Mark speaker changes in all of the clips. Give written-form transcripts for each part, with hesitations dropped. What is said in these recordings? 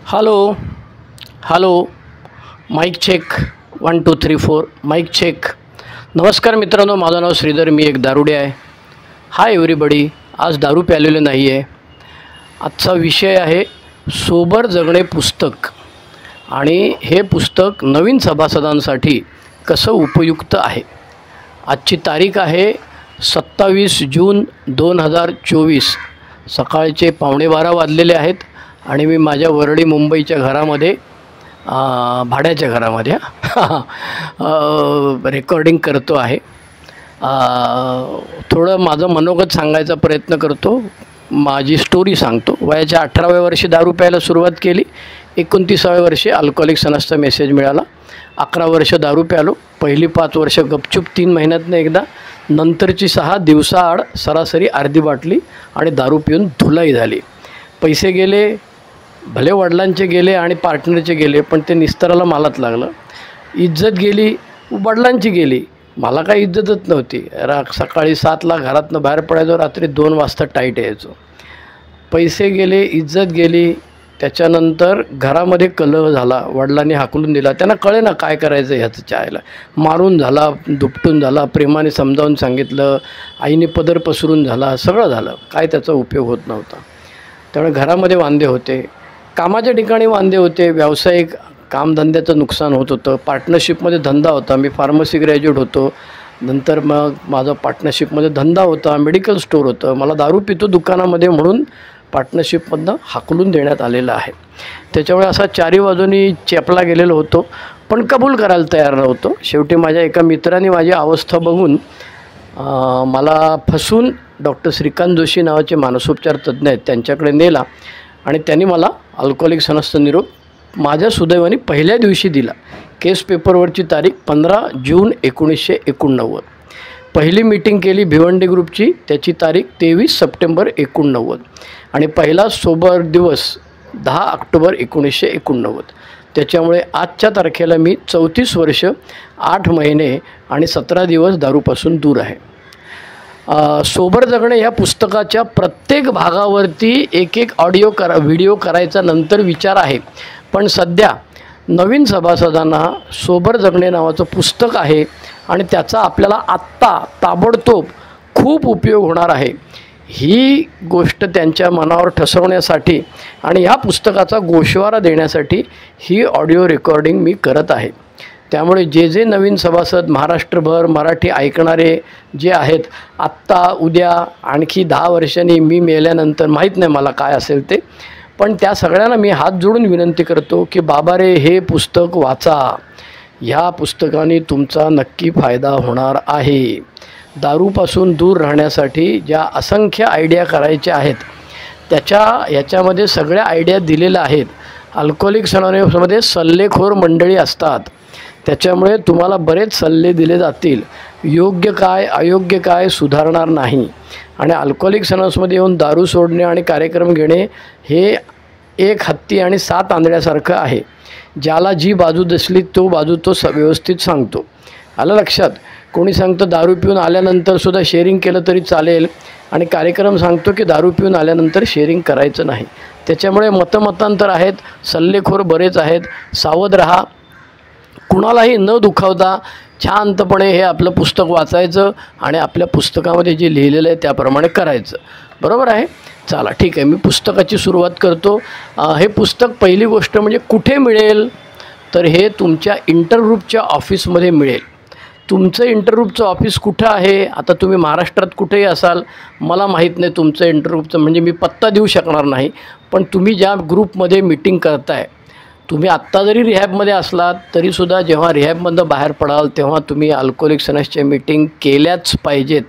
Speaker 1: Hello hello mike check 1 2 3 4 mike check. नमस्कार मित्रांनो, माझं नाव श्रीधर, मी एक दारुडे आहे. Hi everybody. आज दारू प्यालेलं नाही आहे. आजचा विषय आहे सोबर जगणे पुस्तक, आणि हे पुस्तक नवीन सभासदांसाठी कसं उपयुक्त आहे. आजची तारीख आहे 27 जून 2024. सकाळचे 11:15 वाजलेले आहेत आणि मी माझ्या वरळी मुंबईच्या घरामध्ये, भाड्याच्या घरामध्ये रेकॉर्डिंग करतो आहे. थोडं माझं मनोगत सांगायचा प्रयत्न करतो, माझी स्टोरी सांगतो. वयाच्या 18व्या वर्षी दारू प्यायला सुरुवात केली. 29व्या वर्षी अल्कोहोलिक सनसचा मेसेज मिळाला. 11 वर्ष दारू प्यालो. पहिली 5 वर्ष गपचूप 3 महिन्यातनं एकदा, नंतरची 6 दिवसाआड सरासरी अर्धी बाटली, आणि दारू पिऊन धुलाई झाली. पैसे गेले, भले वडिलांचे गेले आणि पार्टनरचे गेले, पण ते निस्तराला मलाच लागलं. इज्जत गेली, वडिलांची गेली, मला काही इज्जतच नव्हती. सकाळी 7ला घरातनं बाहेर पडायचो, रात्री 2 वाजता टाईट यायचो. पैसे गेले, इज्जत गेली. त्याच्यानंतर घरामध्ये कलह झाला, वडिलांनी हाकलून दिला. त्यांना कळे ना काय करायचं ह्याचं चायला. मारून झाला, दुपटून झाला, प्रेमाने समजावून सांगितलं, आईने पदर पसरून झाला, सगळं झालं. काय त्याचा उपयोग होत नव्हता. त्यामुळे घरामध्ये वांदे होते, कामाच्या ठिकाणी वांदे होते, व्यावसायिक कामधंद्याचं नुकसान होत होतं. पार्टनरशिपमध्ये धंदा होता, मी फार्मसी ग्रॅज्युएट होतो. नंतर मग माझा पार्टनरशिपमध्ये धंदा होता, मेडिकल स्टोअर होतं. मला दारू पितो दुकानामध्ये म्हणून पार्टनरशिपमधनं हाकलून देण्यात आलेलं आहे. त्याच्यामुळे असा 4ही बाजूनी चेपला गेलेलो होतो, पण कबूल करायला तयार नव्हतो. शेवटी माझ्या एका मित्राने माझी अवस्था बघून मला फसून डॉक्टर श्रीकांत जोशी नावाचे मानसोपचार तज्ज्ञ आहेत, त्यांच्याकडे नेला, आणि त्यांनी मला अल्कोहोलिक सनसचा निरोप माझ्या सुदैवाने पहिल्या दिवशी दिला. केस पेपरवरची तारीख 15 जून 1989. पहिली मीटिंग केली भिवंडी ग्रुपची, त्याची तारीख 23 सप्टेंबर 1989, आणि पहिला सोबर दिवस 10 ऑक्टोबर 1989. त्याच्यामुळे आजच्या तारखेला मी 34 वर्ष 8 महिने आणि 17 दिवस दारूपासून दूर आहे. सोबर जगणे ह्या पुस्तकाच्या प्रत्येक भागावरती एक व्हिडिओ करायचा नंतर विचार आहे. पण सध्या नवीन सभासदांना सोबर जगणे नावाचं पुस्तक आहे, आणि त्याचा आपल्याला आत्ता ताबडतोब खूप उपयोग होणार आहे. ही गोष्ट त्यांच्या मनावर ठसवण्यासाठी आणि ह्या पुस्तकाचा गोषवारा देण्यासाठी ही ऑडिओ रेकॉर्डिंग मी करत आहे. त्यामुळे जे नवीन सभासद महाराष्ट्रभर मराठी ऐकणारे जे आहेत, आत्ता उद्या आणखी 10 वर्षांनी मी मेल्यानंतर माहीत नाही मला काय असेल ते, पण त्या सगळ्यांना मी हात जोडून विनंती करतो की बाबा रे, हे पुस्तक वाचा. ह्या पुस्तकाने तुमचा नक्की फायदा होणार आहे. दारूपासून दूर राहण्यासाठी ज्या असंख्य आयडिया करायच्या आहेत याच्यामध्ये सगळ्या आयडिया दिलेल्या आहेत. अल्कोहोलिक्स अनोनिमसमध्ये सल्लेखोर मंडळी असतात, त्याच्यामुळे तुम्हाला बरेच सल्ले दिले जातील. योग्य काय अयोग्य काय सुधारणार नाही. आणि अल्कोहोलिक्स अनोनिमसमध्ये येऊन दारू सोडणे आणि कार्यक्रम घेणे हे एक हत्ती आणि 7 आंधळ्यासारखं आहे. ज्याला जी बाजू दिसली तो बाजू तो व्यवस्थित सांगतो. आलं लक्षात? कोणी सांगतं दारू पिऊन आल्यानंतरसुद्धा शेअरिंग केलं तरी चालेल, आणि कार्यक्रम सांगतो की दारू पिऊन आल्यानंतर शेअरिंग करायचं नाही. त्याच्यामुळे मतमतांतर आहेत, सल्लेखोर बरेच आहेत. सावध राहा. कुणालाही न दुखावता शांतपणे हे आपलं पुस्तक वाचायचं आणि आपल्या पुस्तकामध्ये जे लिहिलेलं आहे त्याप्रमाणे करायचं. बरोबर आहे? चला ठीक आहे, मी पुस्तकाची सुरुवात करतो. हे पुस्तक पहिली गोष्ट म्हणजे कुठे मिळेल, तर हे तुमच्या इंटरग्रुपच्या ऑफिसमध्ये मिळेल. तुमचं इंटरग्रुपचं ऑफिस कुठं आहे? आता तुम्ही महाराष्ट्रात कुठेही असाल, मला माहीत नाही तुमचं इंटरग्रुपचं, म्हणजे मी पत्ता देऊ शकणार नाही. पण तुम्ही ज्या ग्रुपमध्ये मीटिंग करताय, तुम्ही आत्ता जरी रिहॅबमध्ये असलात तरीसुद्धा जेव्हा रिहॅबमधनं बाहेर पडाल तेव्हा तुम्ही अल्कोहोलिक सनसच्या मीटिंग केल्याच पाहिजेत.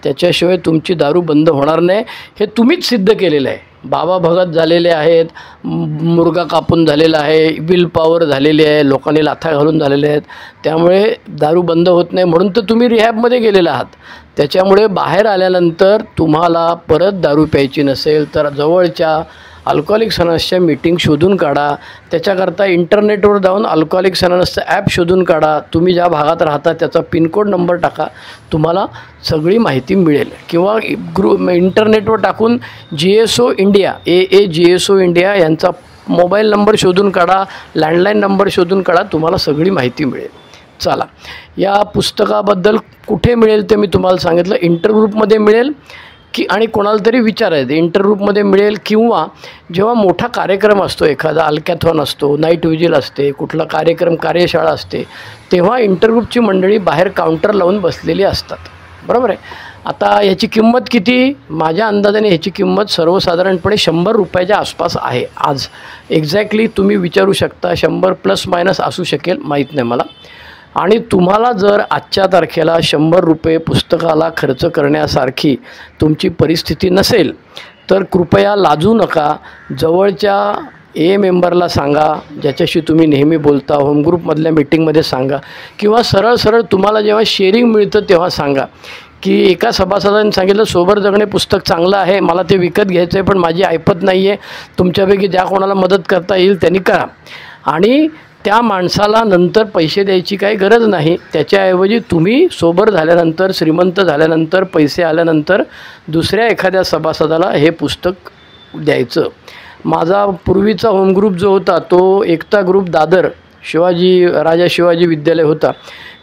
Speaker 1: त्याच्याशिवाय तुमची दारू बंद होणार नाही. हे तुम्हीच सिद्ध केलेलं आहे. बाबा भगत झालेले आहेत, मुर्गा कापून झालेला आहे, विल पॉवर झालेली आहे, लोकांनी लाथा घालून झालेले आहेत. त्यामुळे दारू बंद होत नाही, म्हणून तर तुम्ही रिहॅबमध्ये गेलेला आहात. त्याच्यामुळे बाहेर आल्यानंतर तुम्हाला परत दारू प्यायची नसेल तर जवळच्या अल्कोहोलिक्स अनोनिमसच्या मीटिंग शोधून काढा. त्याच्याकरता इंटरनेटवर जाऊन अल्कोहोलिक्स अनोनिमसचं ॲप शोधून काढा. तुम्ही ज्या भागात राहता त्याचा पिनकोड नंबर टाका, तुम्हाला सगळी माहिती मिळेल. किंवा इंटरनेटवर टाकून GSO इंडिया, GSO इंडिया यांचा मोबाईल नंबर शोधून काढा, लँडलाईन नंबर शोधून काढा, तुम्हाला सगळी माहिती मिळेल. चला, या पुस्तकाबद्दल कुठे मिळेल ते मी तुम्हाला सांगितलं. इंटरग्रुपमध्ये मिळेल की आणि कोणाला तरी विचारायचं इंटरग्रुपमध्ये मिळेल, किंवा जेव्हा मोठा कार्यक्रम असतो, एखादा अल्कॅथॉन असतो, नाईट विजिल असते, कुठला कार्यक्रम कार्यशाळा असते, तेव्हा इंटरग्रुपची मंडळी बाहेर काउंटर लावून बसलेली असतात. बरोबर आहे. आता ह्याची किंमत किती? माझ्या अंदाजाने ह्याची किंमत सर्वसाधारणपणे 100 रुपयाच्या आसपास आहे आज. एक्झॅक्टली तुम्ही विचारू शकता, 100 प्लस मायनस असू शकेल, माहीत नाही मला. आणि तुम्हाला जर आजच्या तारखेला 100 रुपये पुस्तकाला खर्च करण्यासारखी तुमची परिस्थिती नसेल तर कृपया लाजू नका. जवळच्या मेंबरला सांगा, ज्याच्याशी तुम्ही नेहमी बोलता, होम ग्रुपमधल्या मीटिंगमध्ये सांगा, किंवा सरळ सरळ तुम्हाला जेव्हा शेअरिंग मिळतं तेव्हा सांगा की एका सभासदाने सांगितलं सोबर जगणे पुस्तक चांगलं आहे, मला ते विकत घ्यायचं आहे, पण माझी ऐपत नाही आहे, तुमच्यापैकी ज्या कोणाला मदत करता येईल त्यांनी करा. आणि त्या माणसाला नंतर पैसे द्यायची काही गरज नाही. त्याच्याऐवजी तुम्ही सोबर झाल्यानंतर, श्रीमंत झाल्यानंतर, पैसे आल्यानंतर दुसऱ्या एखाद्या सभासदाला हे पुस्तक द्यायचं. माझा पूर्वीचा होम ग्रुप जो होता तो एकता ग्रुप दादर, राजा शिवाजी विद्यालय होता.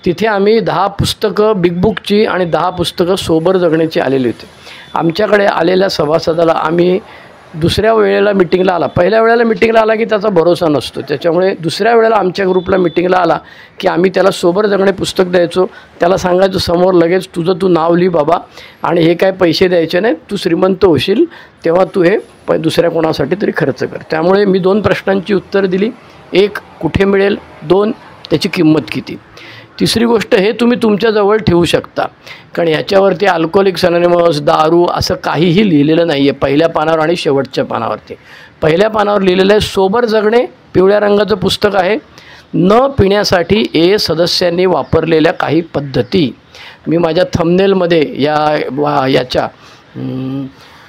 Speaker 1: तिथे आम्ही 10 पुस्तकं बिग बुकची आणि 10 पुस्तकं सोबर जगण्याची आलेली होती. आमच्याकडे आलेल्या सभासदाला आम्ही दुसऱ्या वेळेला मिटिंगला आला, पहिल्या वेळेला मिटिंगला आला की त्याचा भरोसा नसतो, त्याच्यामुळे दुसऱ्या वेळेला आमच्या ग्रुपला मिटिंगला आला की आम्ही त्याला सोबर जगणे पुस्तक द्यायचो. त्याला सांगायचो समोर लगेच तुझं नाव लिही बाबा, आणि हे काय पैसे द्यायचे नाही, तू श्रीमंत होशील तेव्हा तू हे दुसऱ्या कोणासाठी तरी खर्च कर. त्यामुळे मी 2 प्रश्नांची उत्तरं दिली. 1, कुठे मिळेल? 2, त्याची किंमत किती? तिसरी गोष्ट, हे तुम्ही तुमच्याजवळ ठेवू शकता, कारण ह्याच्यावरती अल्कोहोलिक्स अनॉनिमस, दारू असं काहीही लिहिलेलं नाही आहे पहिल्या पानावर आणि शेवटच्या पानावरती. पहिल्या पानावर लिहिलेलं आहे सोबर जगणे, पिवळ्या रंगाचं पुस्तक आहे, न पिण्यासाठी सदस्यांनी वापरलेल्या काही पद्धती. मी माझ्या थंबनेलमध्ये याच्या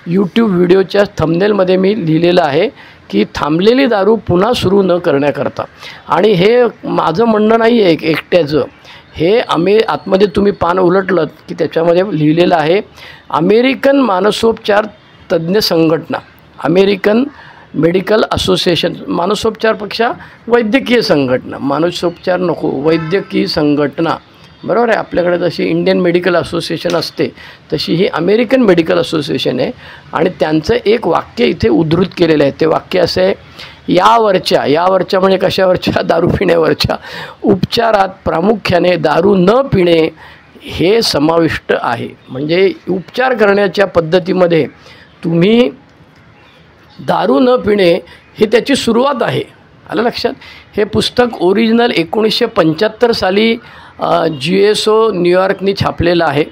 Speaker 1: यूट्यूब व्हिडिओच्या थंबनेलमध्ये मी लिहिलेलं आहे की थांबलेली दारू पुन्हा सुरू न करण्याकरता. आणि हे माझं म्हणणं नाही आहे एकट्याचं, हे आतमध्ये तुम्ही पान उलटलं की त्याच्यामध्ये लिहिलेलं आहे अमेरिकन मानसोपचार तज्ज्ञ संघटना, अमेरिकन मेडिकल असोसिएशन, मानसोपचारपेक्षा वैद्यकीय संघटना, मानसोपचार नको, वैद्यकीय संघटना. बरोबर आहे. आपल्याकडे जशी इंडियन मेडिकल असोसिएशन असते तशी ही अमेरिकन मेडिकल असोसिएशन आहे. आणि त्यांचं एक वाक्य इथे उद्धृत केलेलं आहे. ते वाक्य असं आहे, यावरच्या म्हणजे कशावरच्या? दारू पिण्यावरच्या उपचारात प्रामुख्याने दारू न पिणे हे समाविष्ट आहे. म्हणजे उपचार करण्याच्या पद्धतीमध्ये तुम्ही दारू न पिणे ही त्याची सुरुवात आहे. आलं लक्षात? हे पुस्तक ओरिजिनल 1975 साली GSO न्यूयॉर्कनी छापलेलं आहे.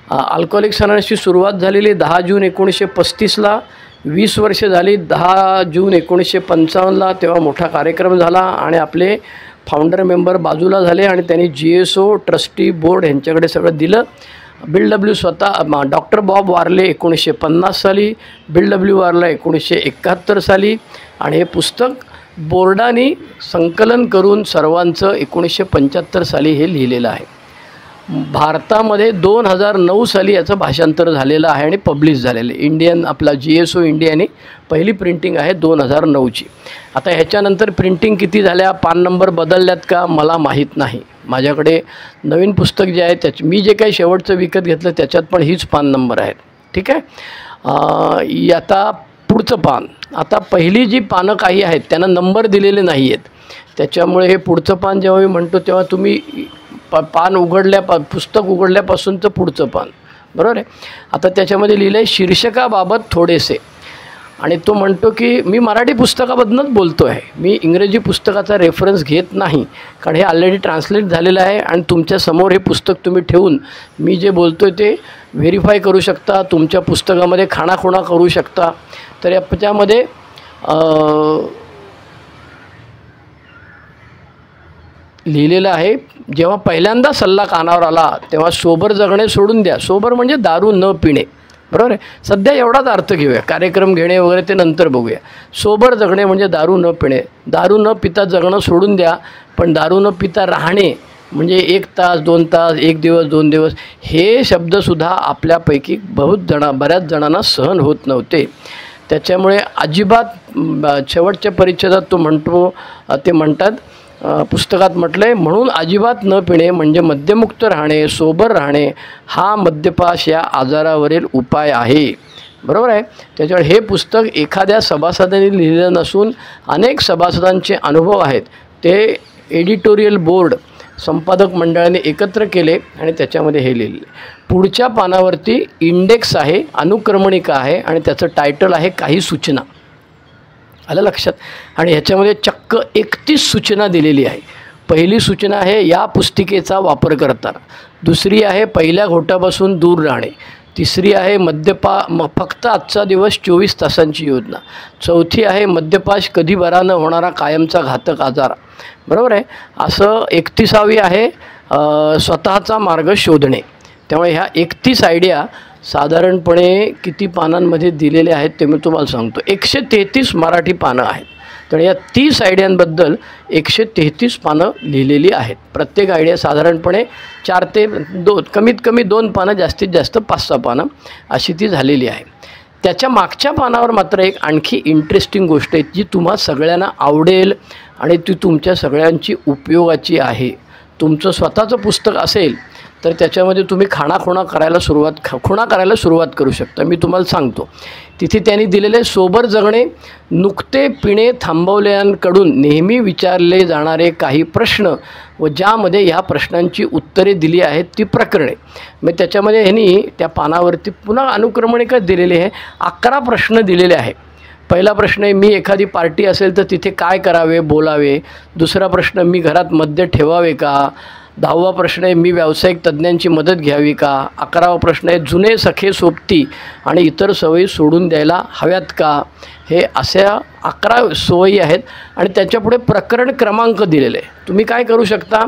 Speaker 1: अल्कोहोलिक्स अनॉनिमसची सुरुवात झालेली 10 जून 1935ला, 20 वर्ष झाली 10 जून 1955ला. तेव्हा मोठा कार्यक्रम झाला आणि आपले फाउंडर मेंबर बाजूला झाले आणि त्यांनी GSO ट्रस्टी बोर्ड यांच्याकडे सगळं दिलं. बिल डब्ल्यू स्वतः, डॉक्टर बॉब वारले 1950 साली, बिल डब्ल्यू वारला 1971 साली. आणि हे पुस्तक बोर्डाने संकलन करून सर्वांचं 1975 साली हे लिहिलेलं आहे. भारतामध्ये 2009 साली याचं भाषांतर झालेलं आहे आणि पब्लिश झालेलं आहे. इंडियन आपला GSO इंडियाने पहिली प्रिंटिंग आहे 2009ची. आता ह्याच्यानंतर प्रिंटिंग किती झाल्या, पान नंबर बदलल्यात का मला माहीत नाही. माझ्याकडे नवीन पुस्तक जे आहे मी जे काही शेवटचं विकत घेतलं त्याच्यात पण हीच पान नंबर आहेत. ठीक आहे. आता पुढचं पान, आता पहिली जी पानं काही आहेत त्यांना नंबर दिलेले नाही आहेत, त्याच्यामुळे हे पुढचं पान जेव्हा मी म्हणतो तेव्हा तुम्ही पुस्तक उघडल्यापासूनचं पुढचं पान. बरोबर आहे. आता त्याच्यामध्ये लिहिलं आहे शीर्षकाबाबत थोडेसे, आणि तो म्हणतो की मी मराठी पुस्तकाबद्दलच बोलतो आहे, मी इंग्रजी पुस्तकाचा रेफरन्स घेत नाही, कारण हे ऑलरेडी ट्रान्सलेट झालेलं आहे आणि तुमच्यासमोर हे पुस्तक तुम्ही ठेवून मी जे बोलतो आहे ते व्हेरीफाय करू शकता, तुमच्या पुस्तकामध्ये खाणाखुणा करू शकता. तर याच्यामध्ये लिहिलेलं आहे, जेव्हा पहिल्यांदा सल्ला कानावर आला तेव्हा सोबर जगणे सोडून द्या. सोबर म्हणजे दारू न पिणे. बरोबर आहे. सध्या एवढाच अर्थ घेऊया, कार्यक्रम घेणे वगैरे ते नंतर बघूया. सोबर जगणे म्हणजे दारू न पिणे, दारू न पिता जगणं सोडून द्या, पण दारू न पिता राहणे म्हणजे 1 तास 2 तास, 1 दिवस 2 दिवस, हे शब्दसुद्धा आपल्यापैकी बऱ्याच जणांना सहन होत नव्हते. त्याच्यामुळे अजिबात शेवटच्या परिच्छेदात ते म्हणतात, पुस्तकात म्हटलं आहे, म्हणून अजिबात न पिणे म्हणजे मद्यमुक्त राहणे, सोबर राहणे हा मद्यपाश या आजारावरील उपाय आहे. बरोबर आहे. त्याच्यामुळे हे पुस्तक एखाद्या सभासदांनी लिहिलं नसून अनेक सभासदांचे अनुभव आहेत, ते एडिटोरियल बोर्ड संपादक मंडळाने एकत्र केले आणि त्याच्यामध्ये हे लिहिले. पुढच्या पानावरती इंडेक्स आहे, अनुक्रमणिका आहे आणि त्याचं टायटल आहे काही सूचना. आलं लक्षात. आणि ह्याच्यामध्ये चक्क 31 सूचना दिलेली आहे. पहिली सूचना आहे या पुस्तिकेचा वापर करताना. दुसरी आहे पहिल्या घोटापासून दूर राहणे. तिसरी आहे फक्त आजचा दिवस 24 तासांची योजना. चौथी आहे मद्यपाश कधी बरा न होणारा कायमचा घातक आजार. बरोबर आहे. असं 31वी आहे स्वतःचा मार्ग शोधणे. त्यामुळे ह्या 31 आयडिया साधारणपणे किती पानांमध्ये दिलेले आहेत ते मी तुम्हाला सांगतो. 133 मराठी पानं आहेत. तर या 30 आयडियांबद्दल 133 पानं लिहिलेली आहेत. प्रत्येक आयडिया साधारणपणे 4 ते 2, कमीत कमी 2 पानं, जास्तीत जास्त 5-6 पानं अशी ती झालेली आहे. त्याच्या मागच्या पानावर मात्र एक आणखी इंटरेस्टिंग गोष्ट आहे जी तुम्हा सगळ्यांना आवडेल आणि ती तुमच्या सगळ्यांची उपयोगाची आहे. तुमचं स्वतःचं पुस्तक असेल तर त्याच्यामध्ये तुम्ही खुणा करायला सुरुवात करू शकता. मी तुम्हाला सांगतो. तिथे त्यांनी दिलेले सोबर जगणे, नुकते पिणे थांबवलेल्यांकडून नेहमी विचारले जाणारे काही प्रश्न व ज्यामध्ये ह्या प्रश्नांची उत्तरे दिली आहेत ती प्रकरणे. मग त्याच्यामध्ये ह्यांनी त्या पानावरती पुन्हा अनुक्रमणिका दिलेली आहे. 11 प्रश्न दिलेले आहे. पहिला प्रश्न आहे मी एखादी पार्टी असेल तर तिथे काय करावे, बोलावे. दुसरा प्रश्न मी घरात मद्य ठेवावे का. 10वा प्रश्न आहे मी व्यावसायिक तज्ज्ञांची मदत घ्यावी का. 11वा प्रश्न आहे जुने सखे सोबती आणि इतर सवयी सोडून द्यायला हव्यात का. हे अशा 11 सवयी आहेत आणि त्याच्यापुढे प्रकरण क्रमांक दिलेले आहे. तुम्ही काय करू शकता,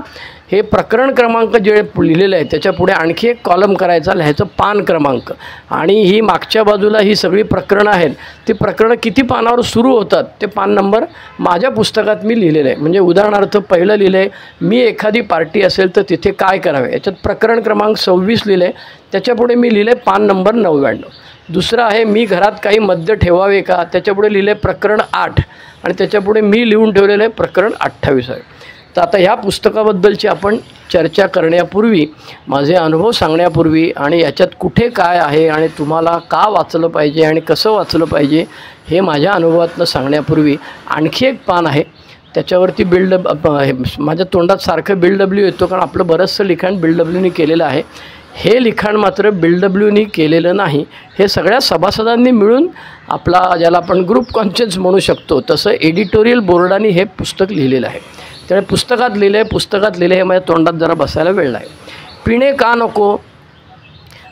Speaker 1: हे प्रकरण क्रमांक जे लिहिलेलं आहे त्याच्यापुढे आणखी एक कॉलम करायचा, लिहायचं पान क्रमांक. आणि ही मागच्या बाजूला ही सगळी प्रकरणं आहेत. ती प्रकरणं किती पानावर सुरू होतात ते पान नंबर माझ्या पुस्तकात मी लिहिलेलं आहे. म्हणजे उदाहरणार्थ पहिलं लिहिलं आहे मी एखादी पार्टी असेल तर तिथे काय करावे, याच्यात प्रकरण क्रमांक 26 लिहिलं आहे. त्याच्यापुढे मी लिहिलं आहे पान नंबर 99. दुसरं आहे मी घरात काही मद्य ठेवावे का, त्याच्यापुढे लिहिलं आहे प्रकरण 8 आणि त्याच्यापुढे मी लिहून ठेवलेलं आहे प्रकरण 28 आहे. तर आता ह्या पुस्तकाबद्दलची आपण चर्चा करण्यापूर्वी, माझे अनुभव सांगण्यापूर्वी आणि याच्यात कुठे काय आहे आणि तुम्हाला का वाचलं पाहिजे आणि कसं वाचलं पाहिजे हे माझ्या अनुभवातनं सांगण्यापूर्वी आणखी एक पान आहे. त्याच्यावरती माझ्या तोंडात सारखं BLW येतो कारण आपलं बरंचसं लिखाण BLWनी केलेलं आहे. हे लिखाण मात्र BLWनी केलेलं नाही. हे सगळ्या सभासदांनी मिळून आपला, ज्याला आपण ग्रुप कॉन्शियन्स म्हणू शकतो, तसं एडिटोरियल बोर्डाने हे पुस्तक लिहिलेलं आहे. त्यामुळे पुस्तकात लिहिलं हे माझ्या तोंडात जरा बसायला वेळ आहे. पिणे का नको.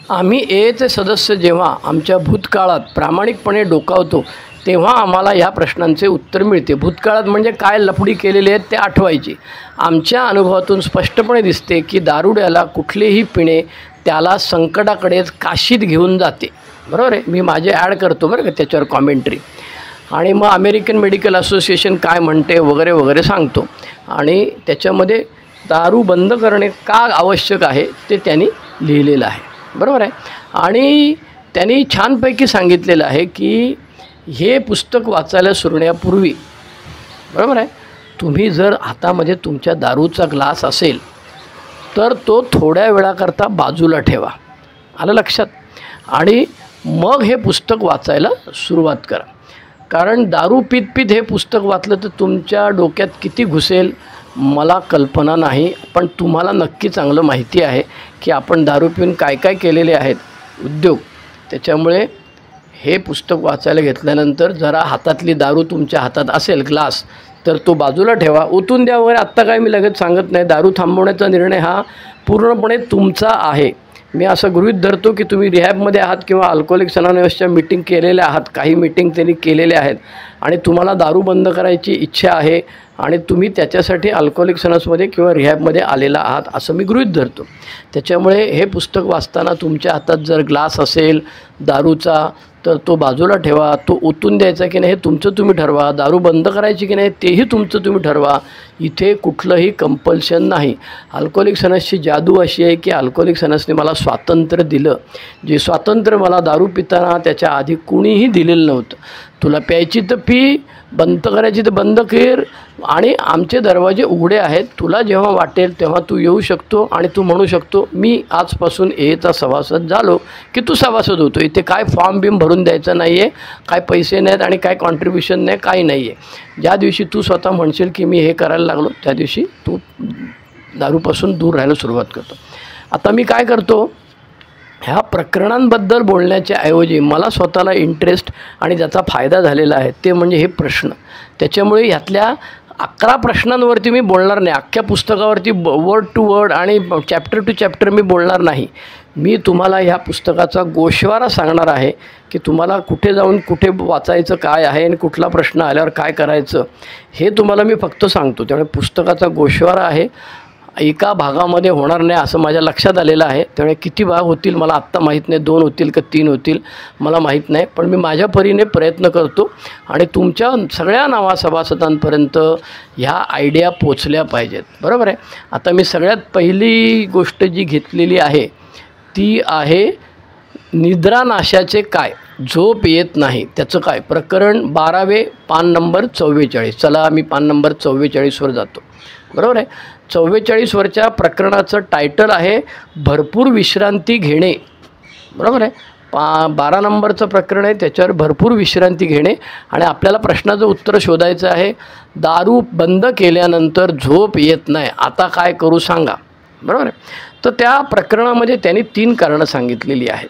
Speaker 1: आम्ही एचे सदस्य जेव्हा आमच्या भूतकाळात प्रामाणिकपणे डोकावतो तेव्हा आम्हाला ह्या प्रश्नांचे उत्तर मिळते. भूतकाळात म्हणजे काय लफडी केलेली आहेत ते आठवायची. आमच्या अनुभवातून स्पष्टपणे दिसते की दारुड्याला कुठलेही पिणे त्याला संकटाकडेच काशीत घेऊन जाते. बरोबर आहे. मी माझे ॲड करतो बरं का त्याच्यावर कॉमेंट्री. आणि मग अमेरिकन मेडिकल असोसिएशन काय म्हणते वगैरे वगैरे सांगतो. आणि त्याच्यामध्ये दारू बंद करणे का आवश्यक आहे ते त्यांनी लिहिलेलं आहे. बरोबर आहे. आणि त्यांनी छानपैकी सांगितलेलं आहे की हे पुस्तक वाचायला सुरण्यापूर्वी, बरोबर आहे, तुम्ही जर हातामध्ये तुमच्या दारूचा ग्लास असेल तर तो थोड्या वेळाकरता बाजूला ठेवा. आलं लक्षात. आणि मग हे पुस्तक वाचायला सुरुवात करा. कारण दारू पीत हे पुस्तक वाचलं तर तुमच्या डोक्यात किती घुसेल मला कल्पना नाही. पण तुम्हाला नक्की चांगलं माहिती आहे की आपण दारू पिऊन काय काय केलेले आहेत उद्योग. त्याच्यामुळे हे पुस्तक वाचायला घेतल्यानंतर जरा हातातली दारू तुमच्या हातात असेल ग्लास तर तो बाजूला ठेवा. ओतून द्या वगैरे आत्ता काय मी लगेच सांगत नाही. दारू थांबवण्याचा निर्णय हा पूर्णपणे तुमचा आहे. मी असं गृहीत धरतो की तुम्ही रिहॅबमध्ये आहात किंवा अल्कोहोलिक्स अनोनिमसच्या मीटिंग केलेल्या आहात. काही मीटिंग त्यांनी केलेल्या आहेत आणि तुम्हाला दारू बंद करायची इच्छा आहे आणि तुम्ही त्याच्यासाठी अल्कोहोलिक सनसमध्ये किंवा रिहॅबमध्ये आलेला आहात असं मी गृहीत धरतो. त्याच्यामुळे हे पुस्तक वाचताना तुमच्या हातात जर ग्लास असेल दारूचा तर तो बाजूला ठेवा. तो ओतून द्यायचा की नाही हे तुमचं तुम्ही ठरवा. दारू बंद करायची की नाही तेही तुमचं तुम्ही ठरवा. इथे कुठलंही कंपल्शन नाही. अल्कोहोलिक सनसची जादू अशी आहे की अल्कोहोलिक सनसने मला स्वातंत्र्य दिलं. जे स्वातंत्र्य मला दारू पिताना त्याच्या आधी कुणीही दिलेलं नव्हतं. तुला प्यायची तर पी, बंद करायची तर बंद कर, आणि आमचे दरवाजे उघडे आहेत. तुला जेव्हा वाटेल तेव्हा तू येऊ शकतो आणि तू म्हणू शकतो मी आजपासून एचा सभासद झालो की तू सभासद होतो. इथे काय फॉर्म बिम भरून द्यायचा नाही आहे, काय पैसे नाहीत आणि काय कॉन्ट्रीब्युशन नाही, काही नाही आहे. ज्या दिवशी तू स्वतः म्हणशील की मी हे करायला लागलो त्या दिवशी तू दारूपासून दूर राहायला सुरुवात करतो. आता मी काय करतो, ह्या प्रकरणांबद्दल बोलण्याच्या ऐवजी मला स्वतःला इंटरेस्ट आणि ज्याचा फायदा झालेला आहे ते म्हणजे हे प्रश्न. त्याच्यामुळे ह्यातल्या 11 प्रश्नांवरती मी बोलणार नाही. अख्ख्या पुस्तकावरती वर्ड टू वर्ड आणि चॅप्टर टू चॅप्टर मी बोलणार नाही. मी तुम्हाला ह्या पुस्तकाचा गोषवारा सांगणार आहे की तुम्हाला कुठे जाऊन कुठे वाचायचं काय आहे आणि कुठला प्रश्न आल्यावर काय करायचं हे तुम्हाला मी फक्त सांगतो. त्यामुळे पुस्तकाचा गोषवारा आहे, एका भागामध्ये होणार नाही असं माझ्या लक्षात आलेलं आहे. त्यामुळे किती भाग होतील मला आत्ता माहीत नाही, 2 होतील का 3 होतील मला माहीत नाही, पण मी माझ्या परीने प्रयत्न करतो आणि तुमच्या सगळ्या नावा सभासदांपर्यंत ह्या आयडिया पोचल्या पाहिजेत. बरोबर आहे. आता मी सगळ्यात पहिली गोष्ट जी घेतलेली आहे ती आहे निद्रानाशाचे काय, झोप येत नाही त्याचं काय. प्रकरण 12 पान नंबर 44. चला मी पान नंबर 44वर जातो. बरोबर आहे. 44वरच्या प्रकरणाचं टायटल आहे भरपूर विश्रांती घेणे. बरोबर आहे. 12 नंबरचं प्रकरण आहे, त्याच्यावर भरपूर विश्रांती घेणे आणि आपल्याला प्रश्नाचं उत्तर शोधायचं आहे. दारू बंद केल्यानंतर झोप येत नाही, आता काय करू सांगा. बरोबर आहे. तर त्या प्रकरणामध्ये त्यांनी 3 कारणं सांगितलेली आहेत.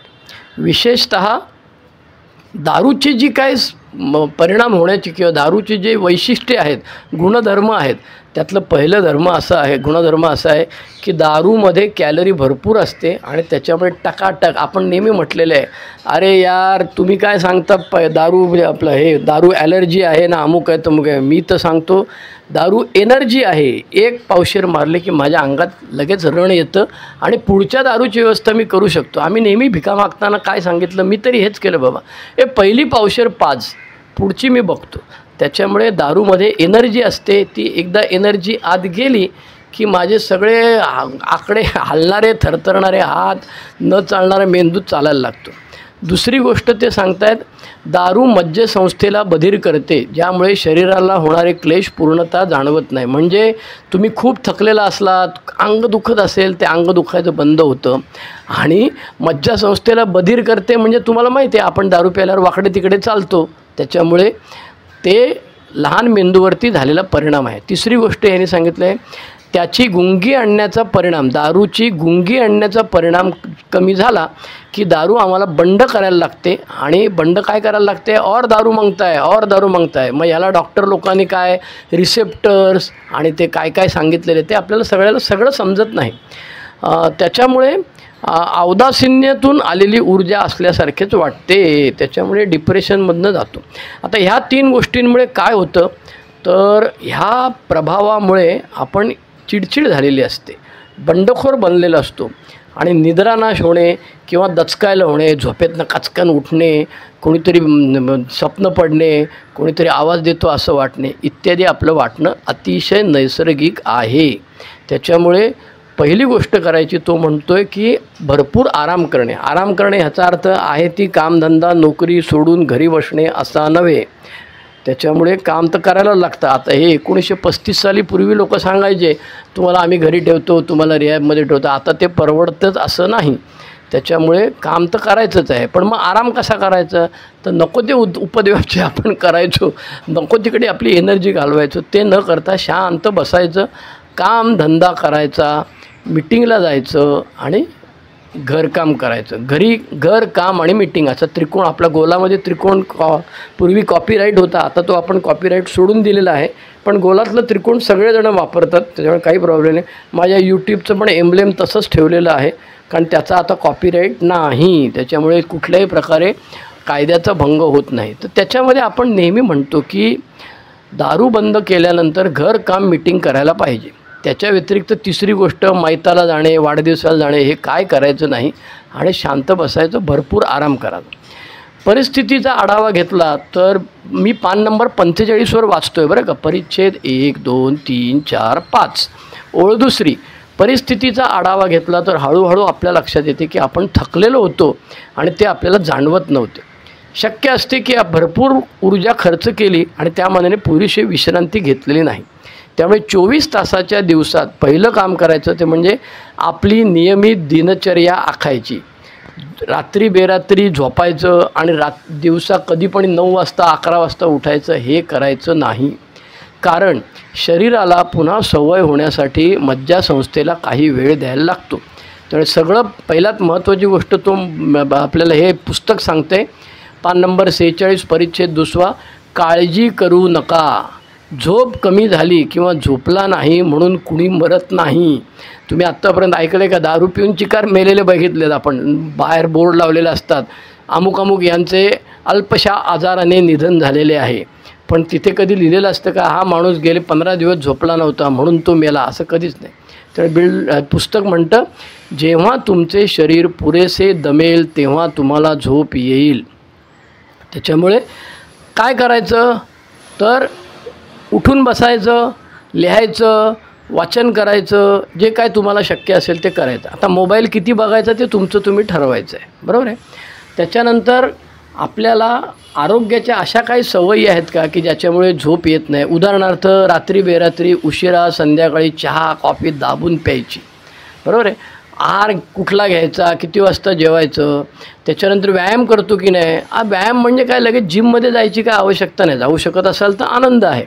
Speaker 1: विशेषतः दारूची जी काय परिणाम होण्याची किंवा दारूची जे वैशिष्ट्ये आहेत, गुणधर्म आहेत, त्यातलं पहिलं गुणधर्म असा आहे की दारूमध्ये कॅलरी भरपूर असते आणि त्याच्यामुळे टकाटक आपण नेहमी म्हटलेलं आहे, अरे यार तुम्ही काय सांगता दारू आपलं हे दारू ॲलर्जी आहे ना, अमुक आहे तमुक आहे. मी तर सांगतो दारू एनर्जी आहे. 1 पावशेर मारले की माझ्या अंगात लगेच रण येतं आणि पुढच्या दारूची व्यवस्था मी करू शकतो. आम्ही नेहमी भिका मागताना काय सांगितलं, मी तरी हेच केलं बाबा, पहिली पावशेर 5, पुढची मी बघतो. त्याच्यामुळे दारूमध्ये एनर्जी असते. ती एकदा एनर्जी आत गेली की माझे सगळे आकडे हलणारे थरथरणारे हात, न चालणारा मेंदू चालायला लागतो. दुसरी गोष्ट ते सांगतायत दारू मज्जासंस्थेला बधीर करते, ज्यामुळे शरीराला होणारे क्लेश पूर्णतः जाणवत नाही. म्हणजे तुम्ही खूप थकलेला असलात, अंग दुखत असेल, ते अंग दुखायचं बंद होतं. आणि मज्जासंस्थेला बधीर करते म्हणजे तुम्हाला माहिती आहे आपण दारू प्यायल्यावर वाकडे तिकडे चालतो, त्याच्यामुळे ते लहान मेंदूवरती झालेला परिणाम आहे. तिसरी गोष्ट यांनी सांगितलं आहे त्याची गुंगी आणण्याचा परिणाम, दारूची गुंगी आणण्याचा परिणाम कमी झाला की दारू आम्हाला बंड करायला लागते. आणि बंड काय करायला लागते, और दारू मागताय. मग याला डॉक्टर लोकांनी काय रिसेप्टर्स आणि ते काय काय सांगितलेले ते आपल्याला सगळं समजत नाही. त्याच्यामुळे अवदासिन्यातून आलेली ऊर्जा असल्यासारखेच वाटते, त्याच्यामुळे डिप्रेशनमधनं जातो. आता ह्या 3 गोष्टींमुळे काय होतं तर ह्या प्रभावामुळे आपण चिडचिड झालेली असते, बंडखोर बनलेला असतो आणि निद्रानाश होणे किंवा दचकायला होणे, झोपेतनं कचकन उठणे, कोणीतरी स्वप्न पडणे, कोणीतरी आवाज देतो असं वाटणे इत्यादी आपलं वाटणं अतिशय नैसर्गिक आहे. त्याच्यामुळे पहिली गोष्ट करायची तो म्हणतोय की भरपूर आराम करणे. आराम करणे ह्याचा अर्थ आहे ती कामधंदा नोकरी सोडून घरी बसणे असा नव्हे. त्याच्यामुळे काम तर करायला लागतं. आता हे 1935 साली पूर्वी लोक सांगायचे तुम्हाला आम्ही घरी ठेवतो, तुम्हाला रिहॅबमध्ये ठेवतो. आता ते परवडतंच असं नाही. त्याच्यामुळे काम तर करायचंच आहे, पण मग आराम कसा करायचा तर नको ते उपद्व्यापचे आपण करायचो, नको तिकडे आपली एनर्जी घालवायचो. ते न करता शांत बसायचं, काम धंदा करायचा, मीटिंगला जायचं आणि घरकाम करायचं. घर काम आणि मीटिंग असा त्रिकोण आपल्या गोलामध्ये त्रिकोण पूर्वी कॉपीराईट होता, आता तो आपण कॉपीराईट सोडून दिलेला आहे, पण गोलातलं त्रिकोण सगळेजण वापरतात, त्याच्यामुळे काही प्रॉब्लेम नाही. माझ्या यूट्यूबचं पण एम्ब्लेम तसंच ठेवलेलं आहे कारण त्याचा आता कॉपीराईट नाही, त्याच्यामुळे कुठल्याही प्रकारे कायद्याचा भंग होत नाही. तर त्याच्यामध्ये आपण नेहमी म्हणतो की दारू बंद केल्यानंतर घरकाम मीटिंग करायला पाहिजे. त्याच्या व्यतिरिक्त तिसरी गोष्ट मैताला जाणे, वाढदिवसाला जाणे हे काय करायचं नाही आणि शांत बसायचं, भरपूर आराम करायचा. परिस्थितीचा आढावा घेतला तर मी पान नंबर 45वर वाचतो आहे बरं का. परिच्छेद 1, 2, 3, 4, 5 ओळ दुसरी. परिस्थितीचा आढावा घेतला तर हळूहळू आपल्या लक्षात येते की आपण थकलेलो होतो आणि ते आपल्याला जाणवत नव्हते. शक्य असते की भरपूर ऊर्जा खर्च केली आणि त्या मानाने पुरेशी विश्रांती घेतलेली नाही. त्यामुळे 24 तासाच्या दिवसात पहिलं काम करायचं ते म्हणजे आपली नियमित दिनचर्या आखायची. रात्री बेरात्री झोपायचं आणि दिवसा कधी पण 9 वाजता 11 वाजता उठायचं हे करायचं नाही. कारण शरीराला पुन्हा सवय होण्यासाठी मज्जासंस्थेला काही वेळ द्यायला लागतो. त्यामुळे सगळं पहिल्यात महत्त्वाची गोष्ट तो आपल्याला हे पुस्तक सांगते. पान नंबर 46 परिच्छेद 2. काळजी करू नका. झोप कमी झाली किंवा झोपला नाही म्हणून कुणी मरत नाही. तुम्ही आत्तापर्यंत ऐकलं का दारू पिऊन चिकार मेलेले बघितलेत आपण. बाहेर बोर्ड लावलेले असतात, अमुक अमुक यांचे अल्पशा आजाराने निधन झालेले आहे. पण तिथे कधी लिहिलेलं असतं का हा माणूस गेले 15 दिवस झोपला नव्हता म्हणून तो मेला, असं कधीच नाही. तर पुस्तक म्हणतं जेव्हा तुमचे शरीर पुरेसे दमेल तेव्हा तुम्हाला झोप येईल. त्याच्यामुळे काय करायचं तर उठून बसायचं, लिहायचं, वाचन करायचं, जे काय तुम्हाला शक्य असेल ते करायचं. आता मोबाईल किती बघायचा ते तुमचं तुम्ही ठरवायचं आहे, बरोबर आहे. त्याच्यानंतर आपल्याला आरोग्याच्या अशा काही सवयी आहेत का की ज्याच्यामुळे झोप येत नाही. उदाहरणार्थ रात्री बेरात्री उशिरा संध्याकाळी चहा कॉफी दाबून प्यायची, बरोबर आहे. आहार कुठला घ्यायचा, किती वाजता जेवायचं. त्याच्यानंतर व्यायाम करतो की नाही. व्यायाम म्हणजे काय लगेच जिममध्ये जायची काय आवश्यकता नाही. जाऊ शकत असाल तर आनंद आहे,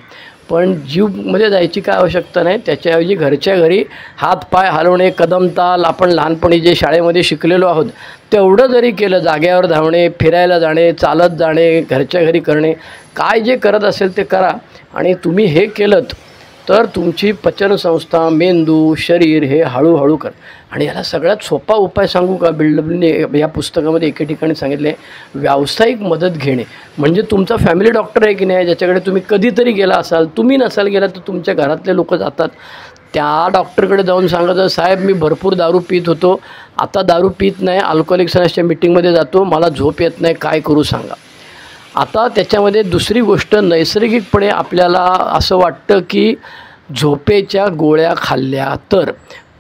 Speaker 1: पण जिममध्ये जायची काय आवश्यकता नाही. त्याच्याऐवजी घरच्या घरी हातपाय हलवणे, कदमताल आपण लहानपणी जे शाळेमध्ये शिकलेलो आहोत तेवढं जरी केलं, जाग्यावर धावणे, फिरायला जाणे, चालत जाणे, घरच्या घरी करणे, काय जे करत असेल ते करा. आणि तुम्ही हे केलं तर तुमची पचनसंस्था, मेंदू, शरीर हे हळूहळू कर. आणि याला सगळ्यात सोपा उपाय सांगू का. बिल्डरने या पुस्तकामध्ये एके ठिकाणी सांगितले व्यावसायिक मदत घेणे. म्हणजे तुमचा फॅमिली डॉक्टर आहे की नाही ज्याच्याकडे तुम्ही कधीतरी गेला असाल, तुम्ही नसाल गेला तर तुमच्या घरातले लोक जातात, त्या डॉक्टरकडे जाऊन सांगायचं साहेब मी भरपूर दारू पित होतो, आता दारू पित नाही, अल्कोहोलिक्स अनोनिमसच्या मीटिंगमध्ये जातो, मला झोप येत नाही, काय करू सांगा. आता त्याच्यामध्ये दुसरी गोष्ट, नैसर्गिकपणे आपल्याला असं वाटतं की झोपेच्या गोळ्या खाल्ल्या तर,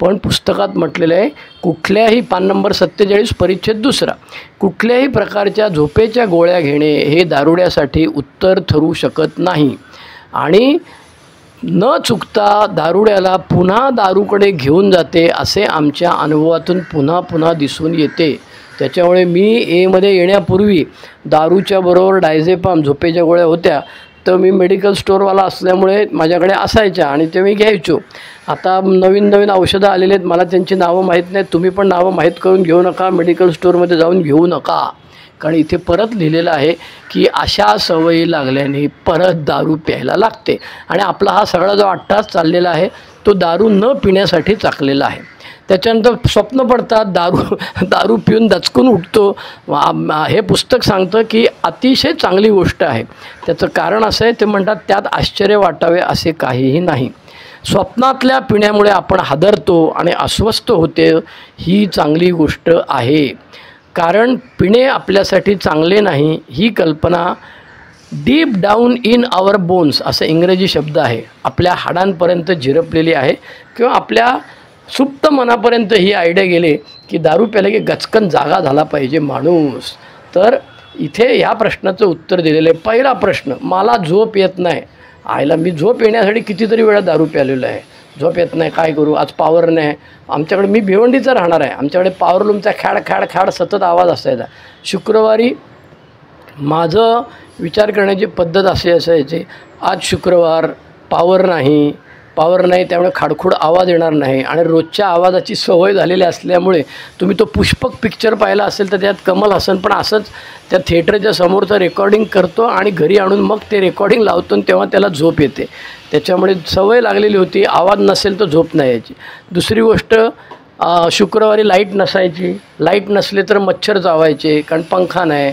Speaker 1: पण पुस्तकात म्हटलेलं आहे कुठल्याही पान नंबर 47 परिच्छेद 2 कुठल्याही प्रकारच्या झोपेच्या गोळ्या घेणे हे दारुड्यासाठी उत्तर ठरू शकत नाही. आणि न चुकता दारुड्याला पुन्हा दारूकडे घेऊन जाते असे आमच्या अनुभवातून पुन्हा पुन्हा दिसून येते. त्याच्यामुळे मी एमध्ये येण्यापूर्वी दारूच्या बरोबर डायझेपाम झोपेच्या गोळ्या होत्या तर मी मेडिकल स्टोअरवाला असल्यामुळे माझ्याकडे असायच्या आणि ते मी घ्यायचो. आता नवीन नवीन औषधं आलेले आहेत, मला त्यांची नावं माहीत नाहीत. तुम्ही पण नावं माहीत करून घेऊ नका, मेडिकल स्टोअरमध्ये जाऊन घेऊ नका. कारण इथे परत लिहिलेलं आहे की अशा सवयी लागल्याने परत दारू प्यायला लागते. आणि आपला हा सगळा जो 8 तास चाललेला आहे तो दारू न पिण्यासाठी चाकलेला आहे. त्याच्यानंतर स्वप्न पडतात, दारू पिऊन दचकून उठतो. हे पुस्तक सांगतं की अतिशय चांगली गोष्ट आहे. त्याचं कारण असं आहे, ते म्हणतात त्यात आश्चर्य वाटावे असे काहीही नाही. स्वप्नातल्या पिण्यामुळे आपण हादरतो आणि अस्वस्थ होते, ही चांगली गोष्ट आहे. कारण पिणे आपल्यासाठी चांगले नाही ही कल्पना deep down in our bones असं इंग्रजी शब्द आहे, आपल्या हाडांपर्यंत झिरपलेली आहे. किंवा आपल्या सुप्त मनापर्यंत ही आयडिया गेले की दारू प्यायला की गचकन जागा झाला पाहिजे माणूस. तर इथे ह्या प्रश्नाचं उत्तर दिलेलं आहे. पहिला प्रश्न, मला झोप येत नाही. आईला मी झोप येण्यासाठी कितीतरी वेळा दारू प्यालेलो आहे, झोप येत नाही, काय करू, आज पॉवर नाही आमच्याकडे. मी भिवंडीचा राहणार आहे, आमच्याकडे पॉवर लूमचा खॅड खॅड खॅड सतत आवाज असायचा. शुक्रवारी माझं विचार करण्याची पद्धत अशी असायची, आज शुक्रवार, पॉवर नाही त्यामुळे खाडखूड आवाज येणार नाही. आणि रोजच्या आवाजाची सवय झालेली असल्यामुळे तुम्ही तो पुष्पक पिक्चर पाहिला असेल तर त्यात कमल हसन पण असंच त्या थिएटरच्या समोरचं रेकॉर्डिंग करतो आणि घरी आणून मग ते रेकॉर्डिंग लावतो आणि तेव्हा त्याला झोप येते. त्याच्यामुळे सवय लागलेली होती, आवाज नसेल तर झोप नाही यायची. दुसरी गोष्ट, शुक्रवारी लाईट नसायची, लाईट नसले तर मच्छर चावायचे कारण पंखा नाही.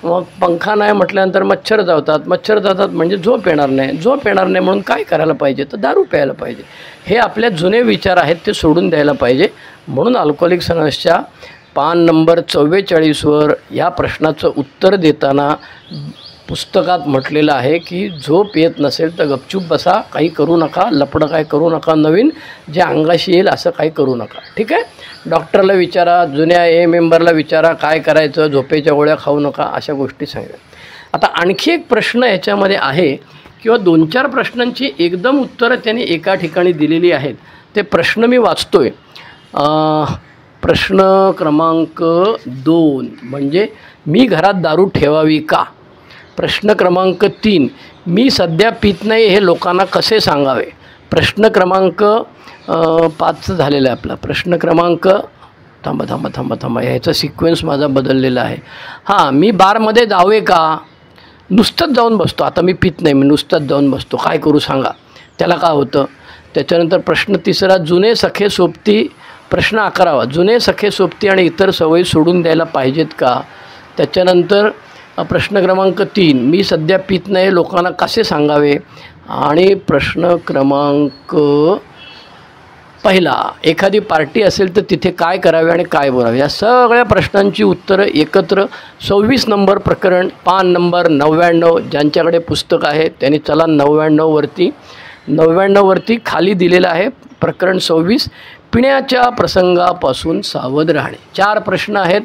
Speaker 1: मग पंखा नाही म्हटल्यानंतर मच्छर चावतात म्हणजे झोप येणार नाही म्हणून काय करायला पाहिजे, तर दारू प्यायला पाहिजे. हे आपले जुने विचार आहेत ते सोडून द्यायला पाहिजे. म्हणून अल्कोहोलिक्स अनॉनिमसच्या पान नंबर 44वर या प्रश्नाचं उत्तर देताना पुस्तकात म्हटलेलं आहे की झोप येत नसेल तर गपचूप बसा, काही करू नका, लपडं काय करू नका, नवीन जे अंगाशी येईल असं काही करू नका. ठीक आहे. डॉक्टरला विचारा, जुन्या मेंबरला विचारा काय करायचं, झोपेच्या गोळ्या खाऊ नका, अशा गोष्टी सांगा. आता आणखी एक प्रश्न याच्यामध्ये आहे किंवा 2-4 प्रश्नांची एकदम उत्तरं त्यांनी एका ठिकाणी दिलेली आहेत. ते प्रश्न मी वाचतोय. प्रश्न क्रमांक 2 म्हणजे मी घरात दारू ठेवावी का. प्रश्न क्रमांक 3 मी सध्या पित नाही हे लोकांना कसे सांगावे. प्रश्न क्रमांक 5 झालेला आहे आपला. प्रश्न क्रमांक थांबा ह्याचा सिक्वेन्स माझा बदललेला आहे. हां, मी बारमध्ये जावे का. नुसतंच जाऊन बसतो. आता मी पित नाही, मी नुसतंच जाऊन बसतो, काय करू सांगा, त्याला काय होतं. त्याच्यानंतर प्रश्न 3 जुने सखे सोबती. प्रश्न 11 जुने सखे सोबती आणि इतर सवयी सोडून द्यायला पाहिजेत का. त्याच्यानंतर प्रश्न क्रमांक 3 मी सध्या पित नाही लोकांना कसे सांगावे. आणि प्रश्न क्रमांक 1 एखादी पार्टी असेल तर तिथे काय करावे आणि काय बोलावे. या सगळ्या प्रश्नांची उत्तरं एकत्र 26 नंबर प्रकरण पान नंबर 99. ज्यांच्याकडे पुस्तक आहे त्यांनी चला 99वरती खाली दिलेलं आहे प्रकरण 26 पिण्याच्या प्रसंगापासून सावध राहणे. 4 प्रश्न आहेत.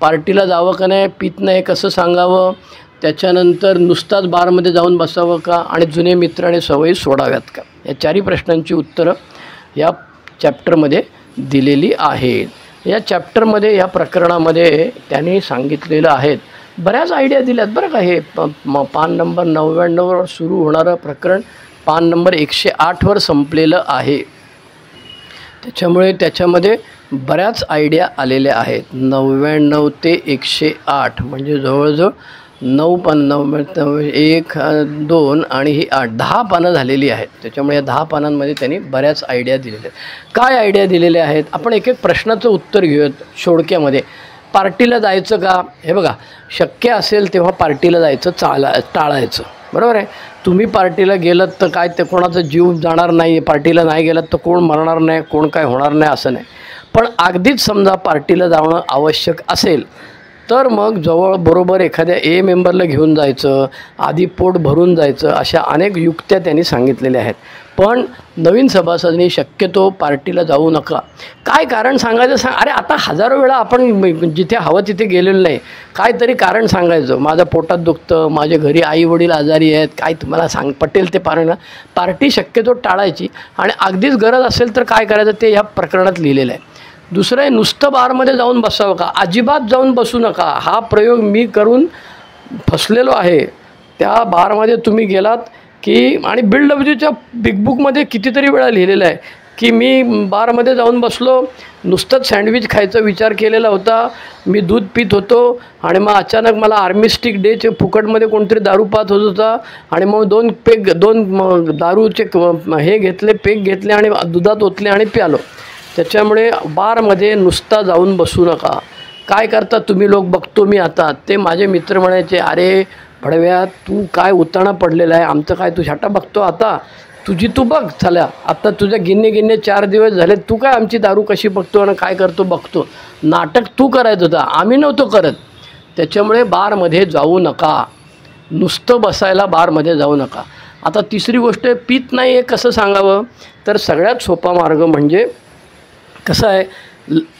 Speaker 1: पार्टीला जावं का नाही, पित नाही कसं सांगावं, त्याच्यानंतर नुसताच बारमध्ये जाऊन बसावं का आणि जुने मित्र आणि सवयी सोडाव्यात का. या 4 प्रश्नांची उत्तरं या चॅप्टरमध्ये दिलेली आहेत. या चॅप्टरमध्ये या प्रकरणामध्ये त्यांनी सांगितलेलं आहेत. बऱ्याच आयडिया दिल्यात बरं का. हे पान नंबर 99वर सुरू होणारं प्रकरण पान नंबर 108वर संपलेलं आहे. त्याच्यामुळे त्याच्यामध्ये बऱ्याच आयडिया आलेल्या आहेत. 99 ते 108 म्हणजे जवळजवळ 9 पान 1 2 आणि ही 8 10 पानं झालेली आहेत. त्याच्यामुळे या 10 पानांमध्ये त्यांनी बऱ्याच आयडिया दिलेल्या आहेत. काय आयडिया दिलेल्या आहेत आपण एक एक प्रश्नाचं उत्तर घेऊयात शोडक्यामध्ये. पार्टीला जायचं का. हे बघा, शक्य असेल तेव्हा पार्टीला जायचं टाळायचं. बरोबर आहे. तुम्ही पार्टीला गेलात तर काय ते कोणाचा जीव जाणार नाही. पार्टीला नाही गेलात तर कोण मरणार नाही, कोण काय होणार नाही असं नाही. पण अगदीच समजा पार्टीला जाणं आवश्यक असेल तर मग जवळ बरोबर एखाद्या मेंबरला घेऊन जायचं, आधी पोट भरून जायचं, अशा अनेक युक्त्या त्यांनी सांगितलेल्या आहेत. पण नवीन सभासदांनी शक्यतो पार्टीला जाऊ नका. काय कारण सांगायचं अरे आता हजारो वेळा आपण जिथे हवं तिथे गेलेलो नाही. काहीतरी कारण सांगायचं, माझ्या पोटात दुखतं, माझ्या घरी आई वडील आजारी आहेत, काय तुम्हाला पटेल ते पार्टी शक्यतो टाळायची. आणि अगदीच गरज असेल तर काय करायचं ते ह्या प्रकरणात लिहिलेलं आहे. दुसरं आहे नुसतं बारमध्ये जाऊन बसावं का. अजिबात जाऊन बसू नका. हा प्रयोग मी करून फसलेलो आहे. त्या बारमध्ये तुम्ही गेलात की आणि बिल्डब्ल्यूच्या बिग बुकमध्ये कितीतरी वेळा लिहिलेलं आहे की मी बारमध्ये जाऊन बसलो, नुसतंच सँडविच खायचा विचार केलेला होता, मी दूध पित होतो आणि मग अचानक मला आर्मिस्टिक डेचे फुकटमध्ये कोणतरी दारू पाहत होत होता आणि मग 2 दारूचे हे घेतले, पेग घेतले आणि दुधात ओतले आणि प्यालो. त्याच्यामुळे बारमध्ये नुसता जाऊन बसू नका. काय करता तुम्ही लोक बघतो मी आता. ते माझे मित्र म्हणायचे अरे भडव्या तू काय उताणा पडलेला आहे, आमचं काय तू छाटा बघतो आता, तुझी तू बघ चला. आता तुझ्या गिन्ने 4 दिवस झाले, तू काय आमची दारू कशी बघतो आणि काय करतो बघतो. नाटक तू करायचं होता, आम्ही नव्हतो करत. त्याच्यामुळे बारमध्ये जाऊ नका. नुसतं बसायला बारमध्ये जाऊ नका. आता तिसरी गोष्ट पित नाही हे कसं सांगावं. तर सगळ्यात सोपा मार्ग म्हणजे कसं आहे,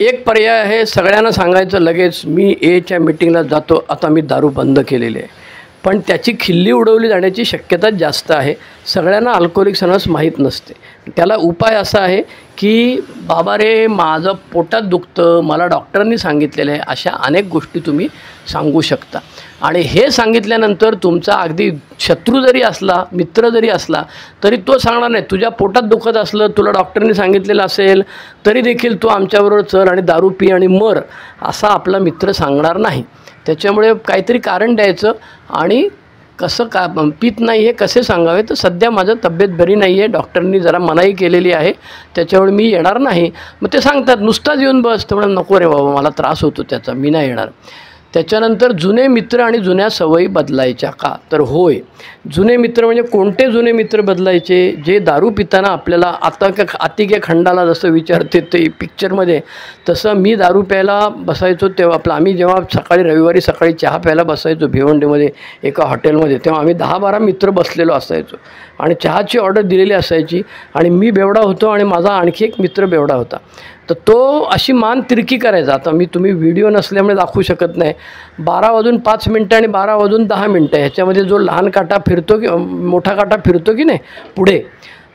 Speaker 1: एक पर्याय आहे सगळ्यांना सांगायचं लगेच मी एच्या मीटिंगला जातो, आता मी दारू बंद केलेली आहे. पण त्याची खिल्ली उडवली जाण्याची शक्यता जास्त आहे. सगळ्यांना अल्कोहोलिक्स अनॉनिमस माहीत नसते. त्याला उपाय असा आहे की बाबा रे माझं पोटात दुखतं, मला डॉक्टरांनी सांगितलेलं आहे, अशा अनेक गोष्टी तुम्ही सांगू शकता. आणि हे सांगितल्यानंतर तुमचा अगदी शत्रू जरी असला, मित्र जरी असला तरी तो सांगणार नाही. तुझ्या पोटात दुखत असलं, तुला डॉक्टरनी सांगितलेलं असेल तरी देखील तू आमच्याबरोबर चल आणि दारू पी आणि मर, असा आपला मित्र सांगणार नाही. त्याच्यामुळे काहीतरी कारण द्यायचं आणि कसं का पित नाही हे कसे सांगावे. तर सध्या माझं तब्येत बरी नाही आहे, डॉक्टरनी जरा मनाई केलेली आहे, त्याच्यामुळे मी येणार नाही. मग ते सांगतात नुसताच येऊन बस. तर म्हणून नको रे बाबा मला त्रास होतो त्याचा, मी नाही येणार. त्याच्यानंतर जुने मित्र आणि जुन्या सवयी बदलायच्या का? तर होय. जुने मित्र म्हणजे कोणते जुने मित्र बदलायचे? जे दारू पिताना आपल्याला आतिके खंडाला जसं विचारते ते पिक्चरमध्ये, तसं मी दारू प्यायला बसायचो तेव्हा आम्ही जेव्हा रविवारी सकाळी चहा प्यायला बसायचो भिवंडीमध्ये एका हॉटेलमध्ये, तेव्हा आम्ही 10-12 मित्र बसलेलो असायचो आणि चहाची ऑर्डर दिलेली असायची आणि मी बेवडा होतो आणि माझा आणखी एक मित्र बेवडा होता. तर तो अशी मान तिरकी करायचा. आता तुम्ही व्हिडिओ नसल्यामुळे दाखवू शकत नाही. 12:05 आणि 12:10 ह्याच्यामध्ये जो लहान काटा फिरतो की मोठा काटा फिरतो की नाही पुढे,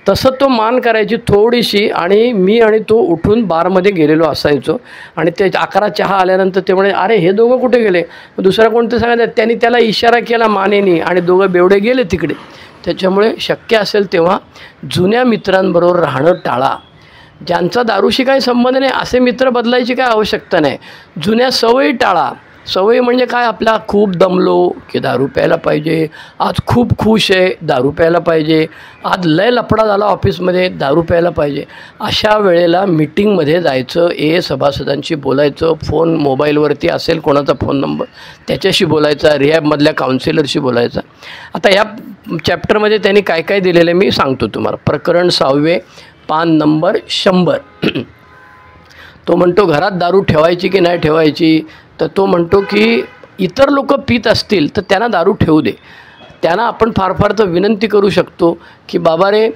Speaker 1: तसं तो मान करायची थोडीशी आणि मी आणि तो उठून बारमध्ये गेलेलो असायचो आणि ते 11 चहा आल्यानंतर ते म्हणे, अरे हे दोघं कुठे गेले? दुसरा कोणतं सांगायचं, त्यांनी त्याला इशारा केला मानेनी आणि दोघं बेवडे गेले तिकडे. त्याच्यामुळे शक्य असेल तेव्हा जुन्या मित्रांबरोबर राहणं टाळा. ज्यांचा दारूशी काही संबंध नाही असे मित्र बदलायची काय आवश्यकता नाही. जुन्या सवयी टाळा. सवयी म्हणजे काय? आपला खूप दमलो की दारू प्यायला पाहिजे, आज खूप खुश आहे दारू प्यायला पाहिजे, आज लय लफडा झाला ऑफिसमध्ये दारू प्यायला पाहिजे. अशा वेळेला मीटिंगमध्ये जायचं, सभासदांशी बोलायचं, फोन मोबाईलवरती असेल कोणाचा फोन नंबर त्याच्याशी बोलायचा, रिहॅबमधल्या काउन्सिलरशी बोलायचा. आता या चॅप्टरमध्ये त्यांनी काय काय दिलेलं आहे मी सांगतो तुम्हाला. प्रकरण 6 पान नंबर 100. तो म्हणतो घरात दारू ठेवायची की नाही ठेवायची? तर तो म्हणतो की इतर लोक पित असतील तर त्यांना दारू ठेवू दे. त्यांना आपण फार तर विनंती करू शकतो की बाबा रे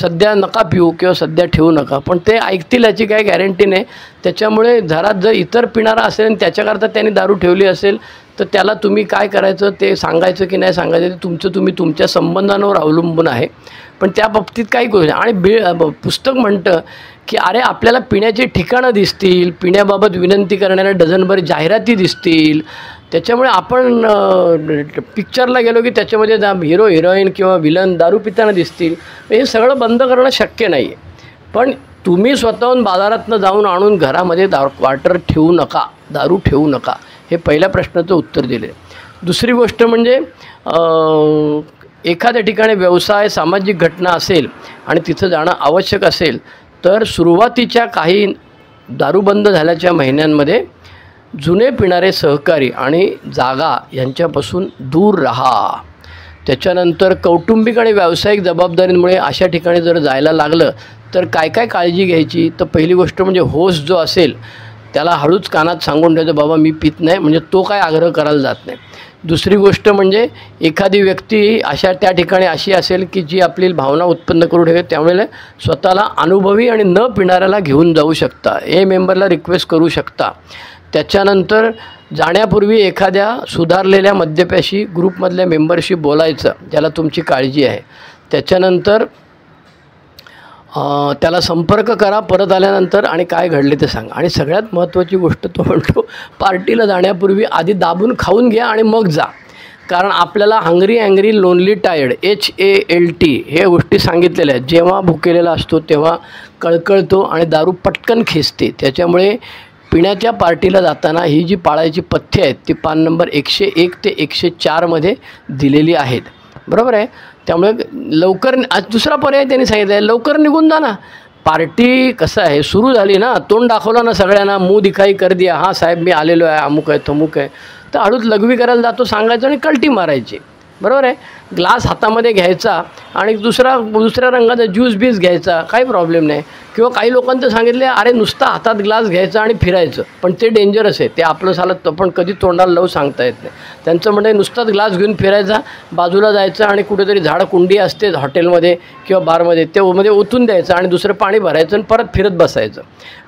Speaker 1: सध्या नका पिऊ किंवा सध्या ठेवू नका, पण ते ऐकतील याची काही गॅरंटी नाही. त्याच्यामुळे घरात जर इतर पिणारा असेल आणि त्याच्याकरता त्यांनी दारू ठेवली असेल तर त्याला तुम्ही काय करायचं ते सांगायचं की नाही सांगायचं ते तुम्ही तुमच्या संबंधांवर अवलंबून आहे. पण त्या बाबतीत काही करू शकता. आणि पुस्तक म्हणतं की अरे आपल्याला पिण्याची ठिकाणं दिसतील, पिण्याबाबत विनंती करणाऱ्या डझनभर जाहिराती दिसतील, त्याच्यामुळे आपण पिक्चरला गेलो की त्याच्यामध्ये हिरो हिरोईन किंवा विलन दारू पिताना दिसतील. हे सगळं बंद करणं शक्य नाही आहे. पण तुम्ही स्वतःहून बाजारातनं जाऊन आणून घरामध्ये क्वार्टर ठेवू नका, दारू ठेवू नका. हे पहिल्या प्रश्नाचं उत्तर दिले. दुसरी गोष्ट म्हणजे एखाद्या ठिकाणी व्यवसाय सामाजिक घटना असेल आणि तिथं जाणं आवश्यक असेल तर सुरुवातीच्या काही दारूबंद झाल्याच्या महिन्यांमध्ये जुने पिणारे सहकारी आणि जागा यांच्यापासून दूर राहा. त्याच्यानंतर कौटुंबिक आणि व्यावसायिक जबाबदारींमुळे अशा ठिकाणी जर जायला लागलं तर काय काय काळजी घ्यायची? तर पहिली गोष्ट म्हणजे होस्ट जो असेल त्याला हळूच कानात सांगून ठेवायचं, बाबा मी पित नाही, म्हणजे तो काय आग्रह करायला जात नाही. दुसरी गोष्ट म्हणजे एखादी व्यक्ती त्या ठिकाणी अशी असेल की जी आपली भावना उत्पन्न करू ठेवेल, त्यामुळे स्वतःला अनुभवी आणि न पिणाऱ्याला घेऊन जाऊ शकता, मेंबरला रिक्वेस्ट करू शकता. त्याच्यानंतर जाण्यापूर्वी एखाद्या सुधारलेल्या मद्यपाशी ग्रुपमधल्या मेंबरशी बोलायचं ज्याला तुमची काळजी आहे. त्याच्यानंतर त्याला संपर्क करा परत आल्यानंतर आणि काय घडले ते सांगा. आणि सगळ्यात महत्त्वाची गोष्ट तो म्हणतो पार्टीला जाण्यापूर्वी आधी दाबून खाऊन घ्या आणि मग जा. कारण आपल्याला hungry angry lonely tired HALT हे गोष्टी सांगितलेल्या आहेत. जेव्हा भुकेलेला असतो तेव्हा कळकळतो आणि दारू पटकन खेचते. त्याच्यामुळे पिण्याच्या पार्टीला जाताना ही जी पाळायची पथ्य आहेत ती पान नंबर 101 ते 104 दिलेली आहेत. बरोबर आहे. त्यामुळे लवकर दुसरा पर्याय त्यांनी सांगितला आहे, लवकर निघून जा ना. पार्टी कसं आहे सुरू झाली ना, तोंड दाखवलं ना सगळ्यांना, मुंह दिखाई कर दिया, हां साहेब मी आलेलो आहे, अमुक आहे तमुक आहे, तर हळूच लघवी करायला जातो सांगायचं आणि कल्टी मारायची. बरोबर आहे. ग्लास हातामध्ये घ्यायचा आणि दुसऱ्या रंगाचा ज्यूस बीस घ्यायचा, काही प्रॉब्लेम नाही. किंवा काही लोकांचं सांगितले अरे नुसता हातात ग्लास घ्यायचा आणि फिरायचं, पण ते डेंजरस आहे. ते आपलं झालं पण कधी तोंडाला लावू सांगता येत नाही. त्यांचं म्हणजे नुसताच ग्लास घेऊन फिरायचा, बाजूला जायचं आणि कुठेतरी कुंडी असते हॉटेलमध्ये किंवा बारमध्ये ते मध्ये ओतून द्यायचं आणि दुसरं पाणी भरायचं आणि परत फिरत बसायचं.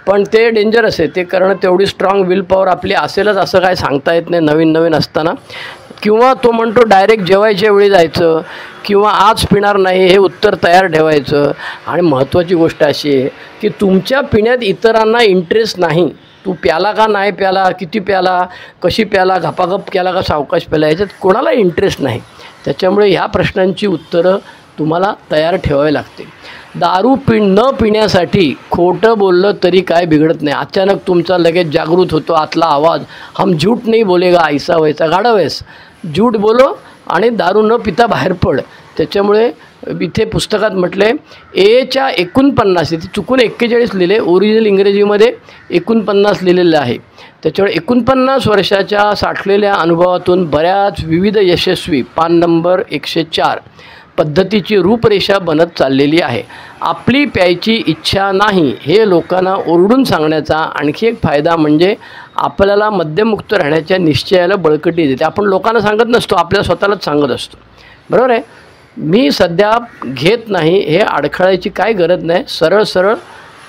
Speaker 1: पण ते डेंजरस आहे. ते करणं तेवढी स्ट्रॉंग विल पॉवर आपली असेलच असं काय सांगता येत नाही नवीन असताना. किंवा तो म्हणतो डायरेक्ट जेवायच्या वेळी जायचं किंवा आज पिणार नाही हे उत्तर तयार ठेवायचं. आणि महत्त्वाची गोष्ट अशी आहे की तुमच्या पिण्यात इतरांना इंटरेस्ट नाही. तू प्याला का नाही प्याला, किती प्याला, कशी प्याला, घपाघप केला का सावकाश प्याला, ह्याच्यात कोणाला इंटरेस्ट नाही. त्याच्यामुळे ह्या प्रश्नांची उत्तरं तुम्हाला तयार ठेवावी लागतील. दारू न पिण्यासाठी खोटं बोललं तरी काय बिघडत नाही. अचानक तुमचा लगेच जागृत होतो आतला आवाज, हम झूठ नाही बोलेगा ऐसा वैसा, गाढव आहेस, झूठ बोलो आणि दारू न पिता बाहेर पड. त्याच्यामुळे इथे पुस्तकात म्हटले एच्या 49, इथे चुकून 41 लिहिले, ओरिजिनल इंग्रजीमध्ये 49 लिहिलेलं आहे. त्याच्यामुळे 49 वर्षाच्या साठलेल्या अनुभवातून बऱ्याच विविध यशस्वी पान नंबर 104 पद्धतीची रूपरेषा बनत चाललेली आहे. आपली प्यायची इच्छा नाही हे लोकांना ओरडून सांगण्याचा आणखी एक फायदा म्हणजे आपल्याला मद्यमुक्त राहण्याच्या निश्चयाला बळकटी देते. आपण लोकांना सांगत नसतो, आपल्या स्वतःलाच सांगत असतो. बरोबर आहे. मी सध्या घेत नाही हे अडखळायची काय गरज नाही. सरळ सरळ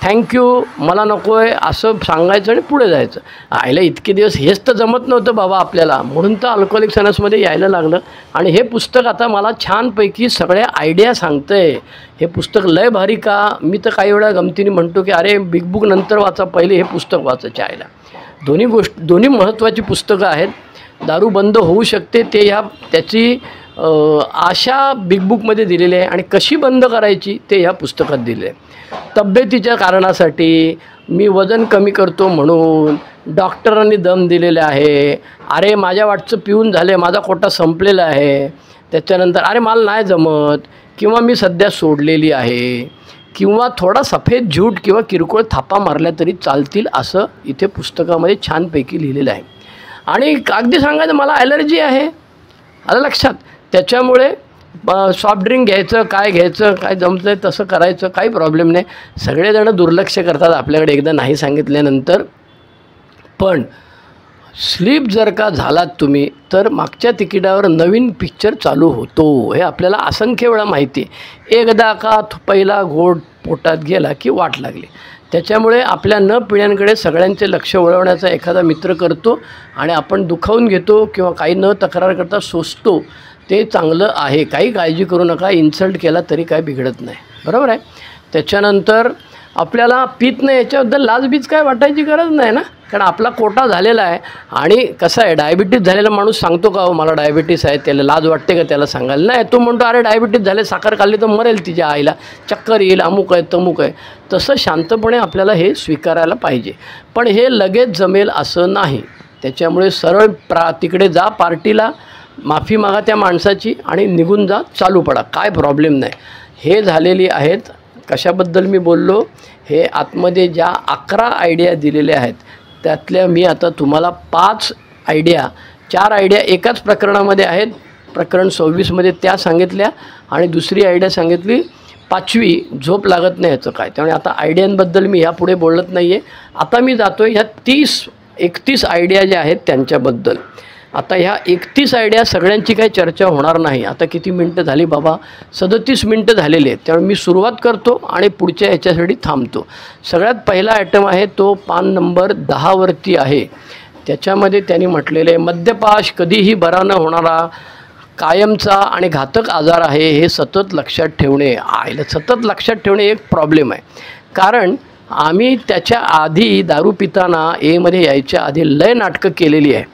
Speaker 1: थँक्यू, मला नको आहे असं सांगायचं आणि पुढे जायचं. आईला इतके दिवस हेच तर जमत नव्हतं बाबा आपल्याला, म्हणून तर अल्कोहोलिक्स अनोनिमसमध्ये यायला लागलं. आणि हे पुस्तक आता मला छानपैकी सगळ्या आयडिया सांगतं आहे. हे पुस्तक लय भारी का. मी तर काही वेळा गमतीने म्हणतो की अरे बिग बुक नंतर वाचा, पहिले हे पुस्तक वाचायचे. आईला दोन्ही महत्त्वाची पुस्तकं आहेत. दारू बंद होऊ शकते ते त्याची आशा बिग बुकमध्ये दिलेली आहे आणि कशी बंद करायची ते ह्या पुस्तकात दिले आहे. तब्येतीच्या कारणासाठी मी वजन कमी करतो म्हणून डॉक्टरांनी दम दिलेला आहे. अरे माझ्या वाटचं पिऊन झाले, माझा कोटा संपलेला आहे. त्याच्यानंतर अरे मला नाही जमत, किंवा मी सध्या सोडलेली आहे, किंवा थोडा सफेद झूट किंवा किरकोळ थापा मारल्या तरी चालतील असं इथे पुस्तकामध्ये छानपैकी लिहिलेलं आहे. आणि अगदी सांगायचं मला ॲलर्जी आहे, आलं लक्षात. त्याच्यामुळे सॉफ्ट ड्रिंक घ्यायचं, काय घ्यायचं, काय जमतं आहे तसं करायचं, काही प्रॉब्लेम नाही. सगळेजण दुर्लक्ष करतात आपल्याकडे एकदा नाही सांगितल्यानंतर. पण स्लीप जर का झालात तुम्ही तर मागच्या तिकिटावर नवीन पिक्चर चालू होतो, हे आपल्याला असंख्य वेळा माहिती आहे. एकदा का पहिला घोट पोटात गेला की वाट लागली. त्याच्यामुळे आपल्या न पिढ्यांकडे सगळ्यांचे लक्ष वळवण्याचा एखादा मित्र करतो आणि आपण दुखावून घेतो किंवा काही न तक्रार करता सोसतो, ते चांगलं आहे. काही काळजी करू नका, इन्सल्ट केला तरी काय बिघडत नाही. बरोबर आहे. त्याच्यानंतर आपल्याला पित नाही याच्याबद्दल लाजबीज काय वाटायची गरज नाही ना, कारण आपला कोटा झालेला आहे. आणि कसं आहे, डायबिटीज झालेला माणूस सांगतो का हो मला डायबिटीस आहे, त्याला लाज वाटते का त्याला सांगायला? नाही, तो म्हणतो अरे डायबिटीज झाले, साखर खाल्ली तर मरेल तिच्या आईला, चक्कर येईल, अमुक आहे तमुक आहे. तसं शांतपणे आपल्याला हे स्वीकारायला पाहिजे. पण हे लगेच जमेल असं नाही. त्याच्यामुळे सरळ तिकडे जा पार्टीला, माफी मागा त्या माणसाची आणि निघून जा, चालू पडा, काय प्रॉब्लेम नाही. हे झालेली आहेत. कशाबद्दल मी बोललो, हे आतमध्ये ज्या 11 आयडिया दिलेल्या आहेत त्यातल्या मी आता तुम्हाला 5 आयडिया, 4 आयडिया एकाच प्रकरणामध्ये आहेत. प्रकरण 26मध्ये त्या सांगितल्या आणि दुसरी आयडिया सांगितली 5वी झोप लागत नाही याचं काय. त्यामुळे आता आयडियांबद्दल मी ह्यापुढे बोलत नाही आहे. आता मी जातो ह्या 31 आयडिया ज्या आहेत त्यांच्याबद्दल. आता ह्या 31 आयडिया सगळ्यांची काही चर्चा होणार नाही. आता किती मिनटं झाली बाबा, 37 मिनटं झालेली आहेत. त्यामुळे मी सुरुवात करतो आणि पुढच्या ह्याच्यासाठी थांबतो. सगळ्यात पहिला आयटम आहे तो पान नंबर 10वरती आहे. त्याच्यामध्ये त्यांनी म्हटलेलं आहे मद्यपाश कधीही बरा न होणारा कायमचा आणि घातक आजार आहे, हे सतत लक्षात ठेवणे. सतत लक्षात ठेवणे एक प्रॉब्लेम आहे. कारण आम्ही त्याच्या आधी दारू पिताना एमध्ये यायच्या आधी लय नाटकं केलेली आहे.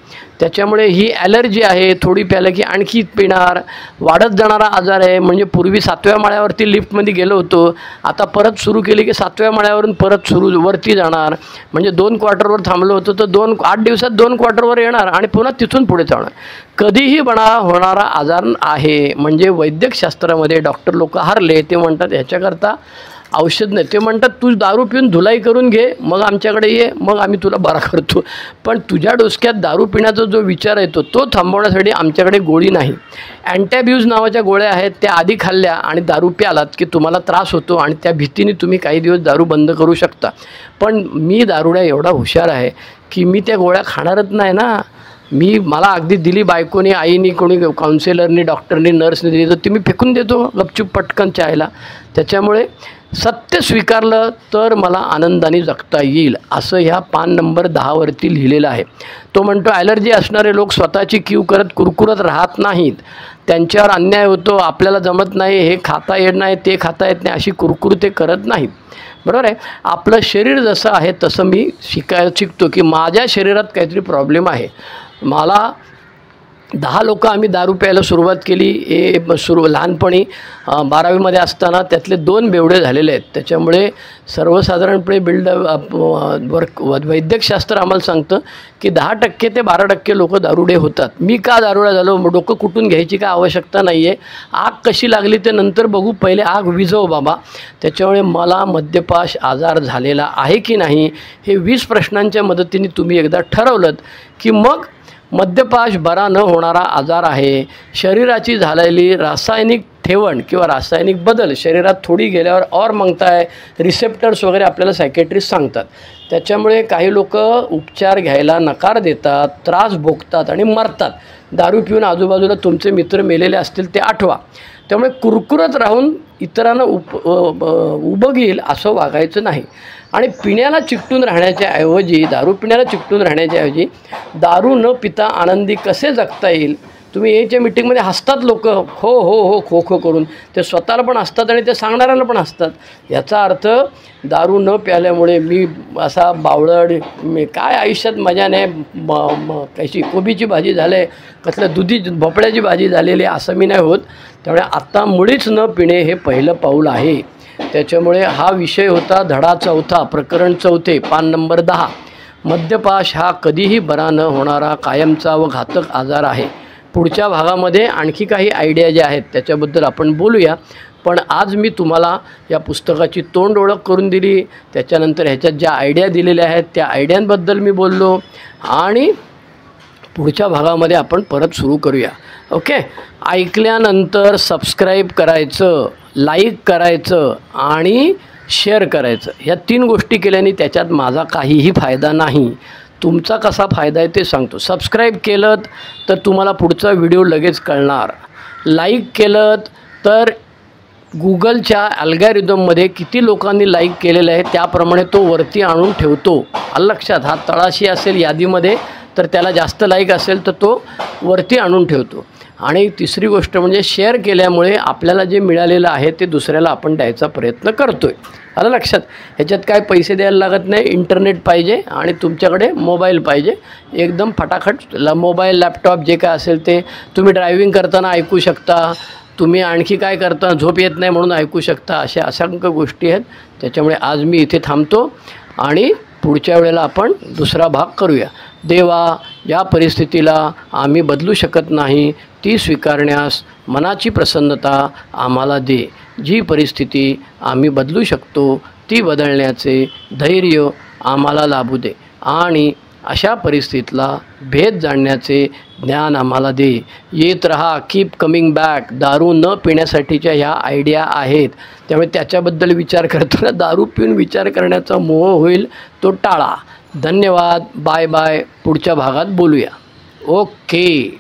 Speaker 1: त्याच्यामुळे ही ॲलर्जी आहे, थोडी प्यालं की आणखी पिणार, वाढत जाणारा आजार आहे. म्हणजे पूर्वी 7व्या माळ्यावरती लिफ्टमध्ये गेलो होतो, आता परत सुरू केली की 7व्या माळ्यावरून परत वरती जाणार. म्हणजे 2 क्वार्टरवर थांबलो होतो तर 8 दिवसात 2 क्वार्टरवर येणार आणि पुन्हा तिथून पुढे जाणार. कधीही होणारा आजार आहे. म्हणजे वैद्यकशास्त्रामध्ये डॉक्टर लोक हारले, ते म्हणतात ह्याच्याकरता औषध नाही. ते म्हणतात तू दारू पिऊन धुलाई करून घे, मग आमच्याकडे ये, मग आम्ही तुला बरा करतो. पण तुझ्या डोसक्यात दारू पिण्याचा जो विचार येतो तो थांबवण्यासाठी आमच्याकडे गोळी नाही. अँटॅब्यूज नावाच्या गोळ्या आहेत, त्या आधी खाल्ल्या आणि दारू प्यालात की तुम्हाला त्रास होतो आणि त्या भीतीने तुम्ही काही दिवस दारू बंद करू शकता. पण मी दारुड्या एवढा हुशार आहे की मी त्या गोळ्या खाणारच नाही ना. मला अगदी दिली बायकोनी, आईनी, कोणी काउन्सिलरनी, डॉक्टरनी, नर्सनी दिली तर ती मी फेकून देतो गपचूप पटकन चायला. त्याच्यामुळे सत्य स्वीकारलं तर मला आनंदाने जगता येईल असं ह्या पान नंबर 10वरती लिहिलेलं आहे. तो म्हणतो ॲलर्जी असणारे लोक स्वतःची कीव करत कुरकुरत राहत नाहीत. त्यांच्यावर अन्याय होतो, आपल्याला जमत नाही, हे खाता येत नाही, ते खाता येत नाही, अशी कुरकुर ते करत नाहीत. बरोबर आहे. आपलं शरीर जसं आहे तसं मी शिकतो की माझ्या शरीरात काहीतरी प्रॉब्लेम आहे. मला 10 लोक आम्ही दारू प्यायला सुरुवात केली. लहानपणी 12वीमध्ये असताना त्यातले 2 बेवडे झालेले आहेत. त्याच्यामुळे सर्वसाधारणपणे वैद्यकशास्त्र आम्हाला सांगतं की 10% ते 12% लोक दारुडे होतात. मी का दारुडा झालो, डोकं कुटून घ्यायची काय आवश्यकता नाही आहे. आग कशी लागली ते नंतर बघू, पहिले आग विझव बाबा. त्याच्यामुळे मला मद्यपाश आजार झालेला आहे की नाही हे 20 प्रश्नांच्या मदतीने तुम्ही एकदा ठरवलं की मग मद्यपाश बरा न होणारा आजार आहे. शरीराची झालेली रासायनिक ठेवण किंवा रासायनिक बदल शरीरात थोडी गेल्यावर और मागताय रिसेप्टर्स वगैरे आपल्याला सायकेट्रिस्ट सांगतात. त्याच्यामुळे काही लोक उपचार घ्यायला नकार देतात, त्रास भोगतात आणि मरतात. दारू पिऊन आजूबाजूला तुमचे मित्र मेलेले असतील ते आठवा. त्यामुळे कुरकुरत राहून इतरांना उभं घेईल असं वागायचं नाही. आणि पिण्याला चिकटून राहण्याच्या ऐवजी, दारू पिण्याला चिकटून राहण्याच्या ऐवजी दारू न पिता आनंदी कसे जगता येईल. तुम्ही याच्या मीटिंगमध्ये हसतात लोक, हो हो हो खो खो करून. ते स्वतःला पण हसतात आणि ते सांगणाऱ्याला पण हसतात. याचा अर्थ दारू न प्यायल्यामुळे मी असा बावळड, मी काय आयुष्यात मजा नाही, कशी कोबीची भाजी झाले, कसल्या दुधी भोपळ्याची भाजी झालेली असं मी नाही होत. त्यामुळे आता मुळीच न पिणे हे पहिलं पाऊल आहे. त्याच्यामुळे हा विषय होता धडा 4, प्रकरण 4, पान नंबर 10. मद्यपाश हा कधीही बरा न होणारा कायमचा व घातक आजार आहे. पुढच्या भागामध्ये आणखी काही आयडिया ज्या आहेत त्याच्याबद्दल आपण बोलूया. पण आज मी तुम्हाला या पुस्तकाची तोंड ओळख करून दिली. त्याच्यानंतर ह्याच्यात ज्या आयडिया दिलेल्या आहेत त्या आयडियांबद्दल मी बोललो आणि पुढच्या भागामध्ये आपण परत सुरू करूया. ओके, ऐकल्यानंतर सबस्क्राईब करायचं, लाईक करायचं आणि शेअर करायचं. ह्या 3 गोष्टी केल्याने त्याच्यात माझा काहीही फायदा नाही. तुमचा कसा फायदा आहे ते सांगतो. सबस्क्राईब केलं तर तुम्हाला पुढचा व्हिडिओ लगेच कळणार. लाईक केलं तर गुगलच्या अल्गोरिदममध्ये किती लोकांनी लाईक केलेलं आहे त्याप्रमाणे तो वरती आणून ठेवतो. आलं लक्षात. हा तळाशी असेल यादीमध्ये तर त्याला जास्त लाईक असेल तर तो वरती आणून ठेवतो. आणि तिसरी गोष्ट म्हणजे शेअर केल्यामुळे आपल्याला जे मिळालेलं आहे ते दुसऱ्याला आपण द्यायचा प्रयत्न करतो आहे. आलं लक्षात. ह्याच्यात काय पैसे द्यायला लागत नाही. इंटरनेट पाहिजे आणि तुमच्याकडे मोबाईल पाहिजे. एकदम फटाफट मोबाईल, लॅपटॉप जे काय असेल ते तुम्ही ड्रायव्हिंग करताना ऐकू शकता. तुम्ही आणखी काय करता, झोप येत नाही म्हणून ऐकू शकता. अशा असंख्य गोष्टी आहेत. त्याच्यामुळे आज मी इथे थांबतो आणि पुढच्या वेळेला आपण दुसरा भाग करूया. देवा, या परिस्थितीला आम्ही बदलू शकत नाही, ती स्वीकारण्यास मनाची प्रसन्नता आम्हाला दे. जी परिस्थिती आम्ही बदलू शकतो ती बदलण्याचे धैर्य आम्हाला लाभू दे आणि अशा परिस्थितीला भेद जाणण्याचे ज्ञान आम्हाला दे. येत रहा, कीप कमिंग बॅक. दारू न पिण्यासाठीच्या ह्या आयडिया आहेत. त्यामुळे त्याच्याबद्दल विचार करताना दारू पिऊन विचार करण्याचा मोह होईल तो टाळा. धन्यवाद. Bye bye. पुढच्या भागात बोलूया. ओके.